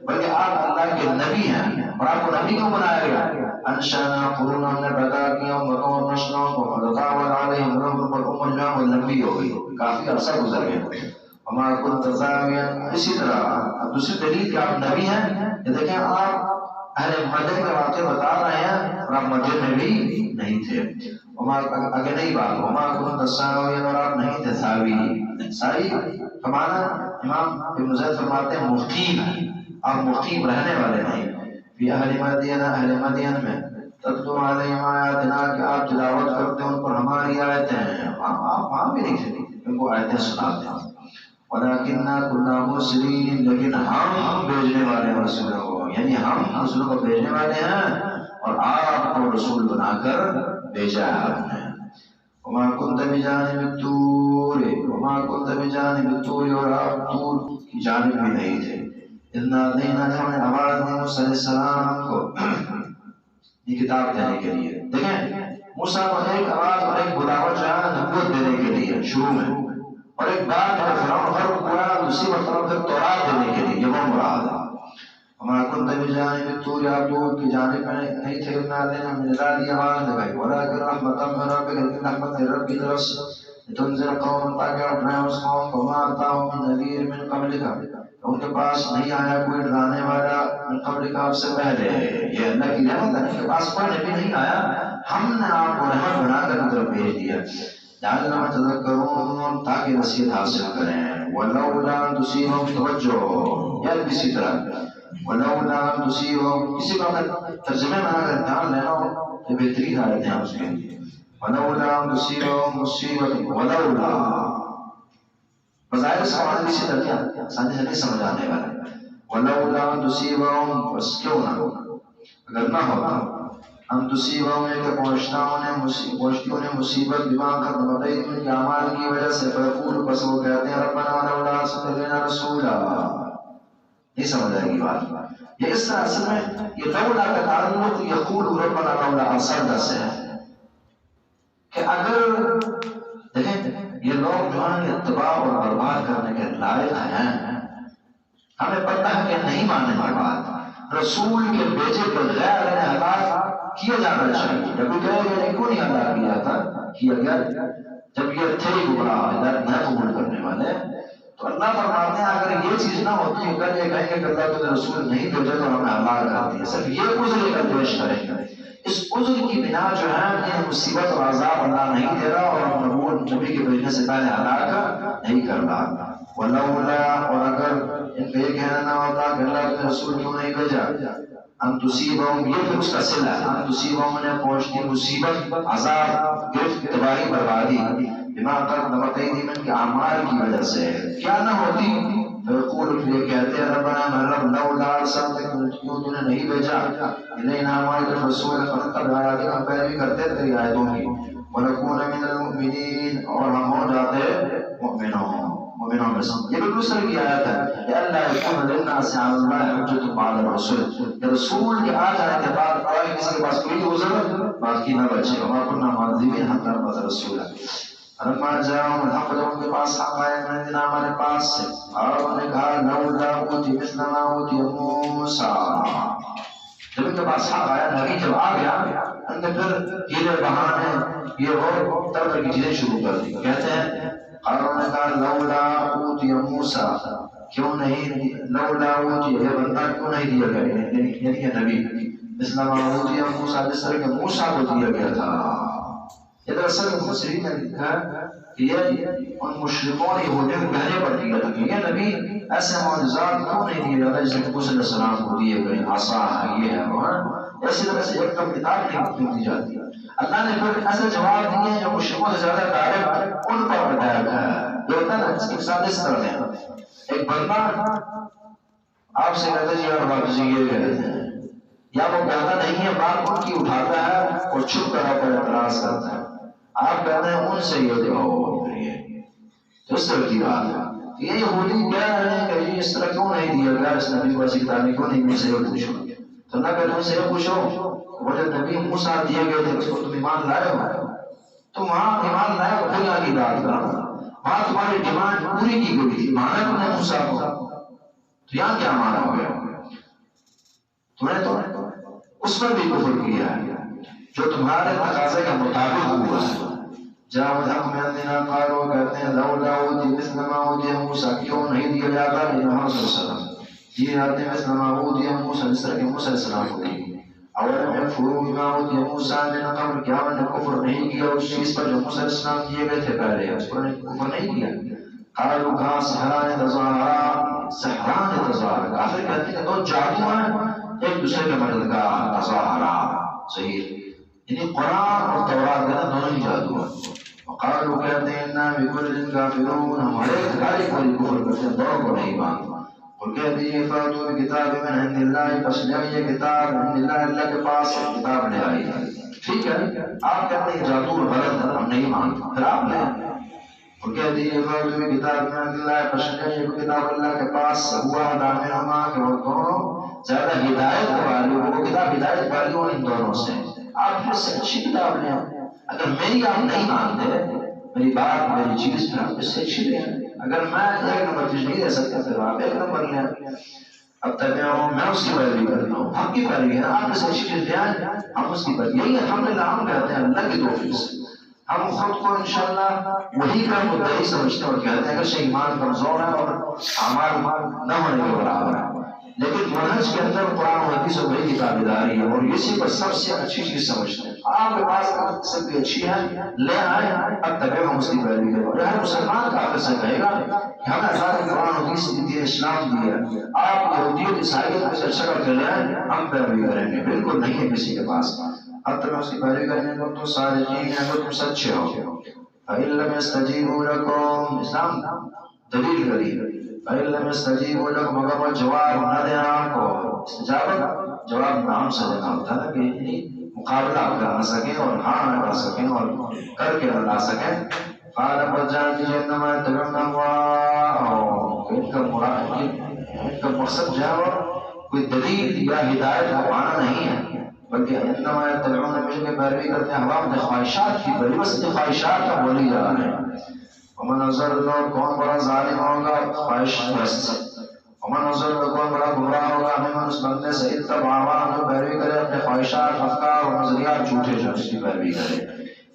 بلکہ آپ اللہ کے نبی ہیں، اور آپ کو نبی کیوں بنایا گیا؟ انشأنا قرونا، ہم نے پیدا کیا امتوں اور نسلوں کو، فتطاول علیہم العمر، پر عمر جو ہے وہ لمبی ہو گئی، کافی عرصہ گزر گیا، وما كنت ثاويا۔ اسی طرح اب دوسری دلیل کہ آپ نبی ہیں، کہ دیکھیں آپ اہل مدین کے واقعے بتا رہے ہیں اور آپ مدین میں بھی نہیں تھے، اگر نہیں بات وما كنت ثاويا، اور آپ نہیں تھے ثاوی، ثاوی کمانا امام ابن زید فرماتے ہیں مقیم، آپ مقیم رہنے والے نہیں، فی اہل مدین، اہل مدین میں، تتلو علیہم آیاتنا، کہ آپ تلاوت کرتے ہیں ان پر ہماری آیتیں، آپ وہاں بھی نہیں تھے، ان کو آیتیں سناتے ہیں، ولیکننا کنا مرسلین، لیکن ہم بھیجنے والے ہیں رسولوں کو، یعنی ہم رسولوں کو بھیجنے والے ہیں اور آپ کو رسول بنا کر بھیجا ہے ہم نے۔ وما كنت بجانب الطور، وما كنت بجانب الطور، اور آپ طور کی جانب بھی نہیں تھے، اذ نادینا، ہم نے آواز دی موسیٰ علیہ السلام کو یہ کتاب دینے کے لیے۔ دیکھیں موسیٰ کو ایک آواز اور ایک بلاوت جو ہے نبوت دینے کے لیے شروع میں، اور ایک بات ہے فرعون غرق ہوا، دوسری مرتبہ پھر تورات دینے کے لیے، یہ وہ مراد ہے۔ وما كنت بجانب الطور، آپ طور کی جانب میں نہیں تھے، اذ نادینا، ہم نے ندا آواز لگائی، ولکن رحمۃ من ربک، لیکن رحمت رب کی طرف سے، لتنذر قوم، تاکہ آپ ڈرائیں اس قوم کو، ما اتاہم من نذیر من قبلک، ان کے پاس نہیں آیا کوئی ڈرانے والا من قبلک، آپ سے پہلے، یہ اللہ کی رحمت ہے، ان کے پاس کوئی نبی نہیں آیا، ہم نے آپ کو رحمت بنا کر ان طرف بھیج دیا، لعلہم یتذکرون، تاکہ نصیحت حاصل کریں، ولولا ان تصیبہم، توجہ یا کسی طرح، ولولا ان تصیبہم، کسی کا ترجمے میں اگر دھیان لینا ہو تو بہترین آیت ہے اس کے، ولولا ان تصیبہم مصیبۃ، ولولا بظاہر اس کا معنی کسی طرح آسانی سے نہیں سمجھ آنے والا، ولولا ان تصیبہم، بس کیوں نہ ہو، اگر نہ ہوتا، ان تصیبہم، کہ پہنچتی انہیں مصیبت، بما قدمت ایدیہم، ان کے اعمال کی وجہ سے، فیقول، بس وہ کہتے ہیں ربنا لولا ارسلت الینا رسولا، نہیں سمجھ آئے گی بات، یہ اس طرح اصل میں یہ لولا کا تعلق یقول ربنا لولا ارسلت سے ہے، کہ اگر دیکھیں یہ لوگ جو ہیں اتباع اور برباد کرنے کے لائق ہیں، ہمیں پتہ ہے کہ نہیں ماننے کی بات، رسول کے بیچے پر غیر ہلاک کیا جانا چاہیے، جب وہ کہے گا کیوں نہیں ہلاک کیا تھا، کیا گیا جب یہ تھے گمراہ ہدایت نہ قبول کرنے والے، تو اللہ فرماتے ہیں اگر یہ چیز نہ ہوتی ہے کل یہ کہیں گے کہ اللہ کے رسول نہیں بھیجے تو ہمیں ہلاک کر دیا، صرف یہ عذر کا پیش کریں گے، اس عذر کی بنا جو ہے انہیں مصیبت اور عذاب اللہ نہیں دے رہا اور نبوت نبی کے بھیجنے سے پہلے ہلاک نہیں کر رہا، ولولا، اور اگر ان کا یہ کہنا نہ ہوتا کہ اللہ کے رسول کیوں نہیں بھیجا، ان تصیبہم، یہ پھر اس کا صلہ ہے، ان تصیبہم، انہیں پہنچتی مصیبت، عذاب، گرفت، تباہی، بربادی، بما قدمت ایدیہم، ان کے اعمال کی وجہ سے، کیا نہ ہوتی، فیقول، پھر یہ کہتے ہیں ربنا من رب لولا ارسلت، کیوں تو نے نہیں بھیجا الینا ہمارے رسول، فنتبع آیاتک، ہم پیروی کرتے تیری آیتوں کی، ونکون من المؤمنین، اور ہم ہو جاتے مؤمنوں، مومنوں میں سے۔ یہ بالکل سر کی آیت ہے کہ اللہ یکون للناس علی اللہ حجۃ بعد الرسول، کہ رسول کے آ جانے کے بعد کوئی کسی کے پاس کوئی عذر باقی نہ بچے۔ وما كنا معذبین حتی نبعث رسولا۔ فلما جاءهم الحق، جب ان کے پاس حق آئے من عندنا ہمارے پاس سے، اور انہوں نے کہا لولا اوتی مثل ما اوتی موسیٰ، جب ان کے پاس حق آیا، نبی جب آ گیا، ان نے پھر ہیلے بہانے یہ اور طرح کی چیزیں شروع کر دی۔ کہتے ہیں قالوا نے کہا لولا اوتی موسیٰ، کیوں نہیں لولا اوتی، یہ بندہ کیوں نہیں دیا گیا، یعنی کہ نبی مثل ما اوتی موسیٰ، جس طرح کہ موسیٰ کو دیا گیا تھا۔ یہ دراصل مفسرین نے لکھا کہ یہ ان مشرکوں نے یہودیوں کے کہنے پر دیا تھا کہ یہ نبی ایسے معجزات کیوں نہیں دیے جاتے جیسے کہ موسیٰ علیہ السلام کو دیے گئے، عصا ہے، یہ ہے وہ ہے، اسی طرح سے ایک کم کتاب نہیں دی جاتی۔ اللہ نے پھر ایسے جواب دیے جو مشرکوں سے زیادہ ڈائریکٹ ان پر بتایا گیا ہے۔ جو ہوتا ہے نا اس کے ساتھ اس طرح ہے، ایک بندہ آپ سے کہتا ہے جی یار واپسی یہ کہتے ہیں، یا وہ کہتا نہیں ہے بات ان کی اٹھاتا ہے اور چھپ کر آپ پر اعتراض کرتا ہے، آپ کہتے ہیں ان سے یہ دیکھو تو اس طرح کی بات ہے۔ یہ یہودی کہہ رہے ہیں کہ جی اس طرح کیوں نہیں دیا گیا، اس نبی کو ایسی کتابیں کیوں نہیں، مجھ سے یہ پوچھو، تو نہ کہ تم سے یہ پوچھو وہ جو نبی موسیٰ دیے گئے تھے اس کو تم ایمان لائے ہو، تم وہاں ایمان لائے ہو دنیا کی بات کرنا، وہاں تمہاری ڈیمانڈ پوری کی گئی تھی، مانا تم نے موسیٰ کو، تو یہاں کیا مانا ہو گیا؟ تم نے تو اس پر بھی کفر کیا ہے جو تمہارے تقاضے کا مطابق ہوا ہے۔ جاء الحق من عندنا قالوا، کہتے ہیں لولا اوتی مثل ما اوتی موسیٰ، کیوں نہیں دیا جاتا محمد صلی اللہ علیہ وسلم دیے جاتے مثل ما اوتی موسیٰ، جس طرح کہ موسیٰ علیہ السلام کو دی۔ اولم یکفروا بما اوتی موسیٰ من قبل، کیا انہوں نے کفر نہیں کیا اس چیز پر جو موسیٰ علیہ السلام دیے گئے تھے پہلے، اس پر کفر نہیں کیا۔ قالوا کہا سحران تظاہرا، سحران تظاہرا، کافر کہتے ہیں دو جادو ہیں ایک دوسرے کے مددگار، تظاہرا صحیح، یعنی قرآن اور تورات کا دونوں ہی جادو ہیں۔ وقالوا کہتے ہیں انا بکل کافرون، ہمارے ہر ایک بڑی کفر کرتے ہیں، دونوں کو نہیں مانتے۔ اور کہتے ہیں فاتوا بکتاب من عند اللہ، پس لے آئیے کتاب من اللہ، اللہ کے پاس کتاب لے آئیے۔ ٹھیک ہے آپ کہتے ہیں جادو غلط ہے، ہم نہیں مانتے، پھر آپ لے آئیں۔ اور کہتے ہیں فاتوا بکتاب من عند اللہ، پس لے آئیے کتاب اللہ کے پاس، ہوا ہدی منہما، کہ وہ دونوں زیادہ ہدایت والی، وہ کتاب ہدایت والی ہو ان دونوں سے، آپ پھر سے اچھی کتاب لیں۔ اگر میری آپ نہیں مانتے، میری بات میری چیز پھر آپ اس سے اچھی لیں۔ اگر میں ایک نمبر چیز نہیں دے سکتا پھر آپ ایک نمبر لیں۔ اب تک میں اس کی پیروی کرتا ہوں، حق کی پیروی ہے، آپ اس سے اچھی چیز دیں، ہم اس کی پیروی، یہی الحمدللہ ہم کہتے ہیں اللہ کی توفیق سے ہم خود کو انشاءاللہ وہی کا مدعی سمجھتے ہیں اور کہتے ہیں اگر ایمان کمزور ہے اور اعمال نہ ہونے کے برابر ہے، لیکن منہج کے اندر قرآن و حدیث و وحی کی تابعداری ہے اور اسی پر سب سے اچھی چیز سمجھتے ہیں۔ آپ کے پاس سب بھی اچھی ہے، لے آئیں، اب تک ہم اس کی پیروی کریں۔ اور ہر مسلمان کافر سے کہے گا کہ ہمیں اللہ کے قرآن و حدیث دی، اسلام دی ہے، آپ یہودیت عیسائیت سے اچھا کر کے لے آئیں، ہم پیروی کریں گے۔ بالکل نہیں ہے کسی کے پاس، اب تک اس کی پیروی کرنے کو تو سارے جین ہیں، وہ تم سچے ہو۔ فَإِن لَمْ يَسْتَجِيبُوا لَكُمْ، اسلام دلیل کریے، فَإِن لَمْ يَسْتَجِيبُوا لَكُمْ، اگر وہ جواب نہ دیں آپ کو، استجابت جواب نام سے دینا ہوتا ہے کہ مقابلہ کر نہ سکیں اور ہاں نہ کر سکیں اور کر کے نہ لا سکیں۔ قَالَ قَدْ جَاءَتْنِي إِنَّمَا يَتَّبِعُونَ أَهْوَاءَهُمْ، ان کا مقصد جو ہے وہ کوئی دلیل یا ہدایت کا معنی نہیں ہے، بلکہ انما یتبعون، مل کے پیروی کرتے ہیں ہوا اپنے خواہشات کی پیروی، بس خواہشات کا بولی جا رہے ہیں۔ ومن اضل، کون بڑا ظالم ہوگا خواہش پرست، ومن اضل، کون بڑا گمراہ ہوگا ممن، اس بندے سے اتبع ہوا، جو پیروی کرے اپنے خواہشات، افکار اور نظریات جھوٹے جو اس کی پیروی کرے،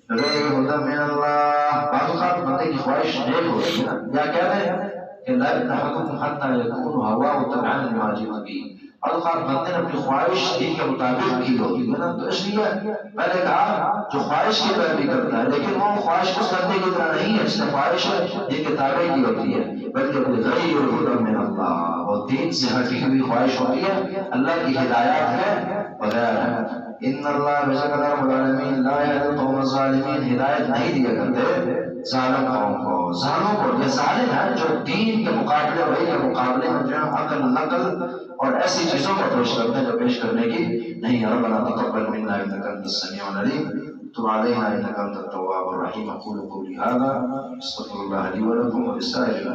بغیر ہدی من اللہ، بعض اوقات بندے کی خواہش نیک ہوتی ہے یا کہتے ہیں کہ لا يتحقق حتى يكون هواه تبعا لما جئت به، اور بندے نے اپنی خواہش دین کے مطابق کی ہوتی ہے نا، تو اس لیے میں نے کہا جو خواہش کی پیروی کرتا ہے لیکن وہ خواہش اس بندے کی طرح نہیں ہے جس نے خواہش دین کے تابع کی ہوتی ہے، بلکہ غیر الہدی من اللہ، وہ دین سے ہٹی ہوئی خواہش ہوتی ہے، اللہ کی ہدایات ہے بغیر ہے۔ ان اللہ بشک رب العالمین لا یهدی القوم الظالمین، ہدایت نہیں دیا کرتے ظالم قوم کو، ظالموں کو۔ یہ ظالم ہے جو دین کے مقابلے وہی کے مقابلے میں جو عقل نقل اور ایسی چیزوں کو پیش کرتے ہیں جو پیش کرنے کی نہیں۔ ربنا تقبل منا انك انت السميع العليم تب علينا انك انت التواب الرحيم۔ اقول قولي هذا استغفر الله لي ولكم ولسائر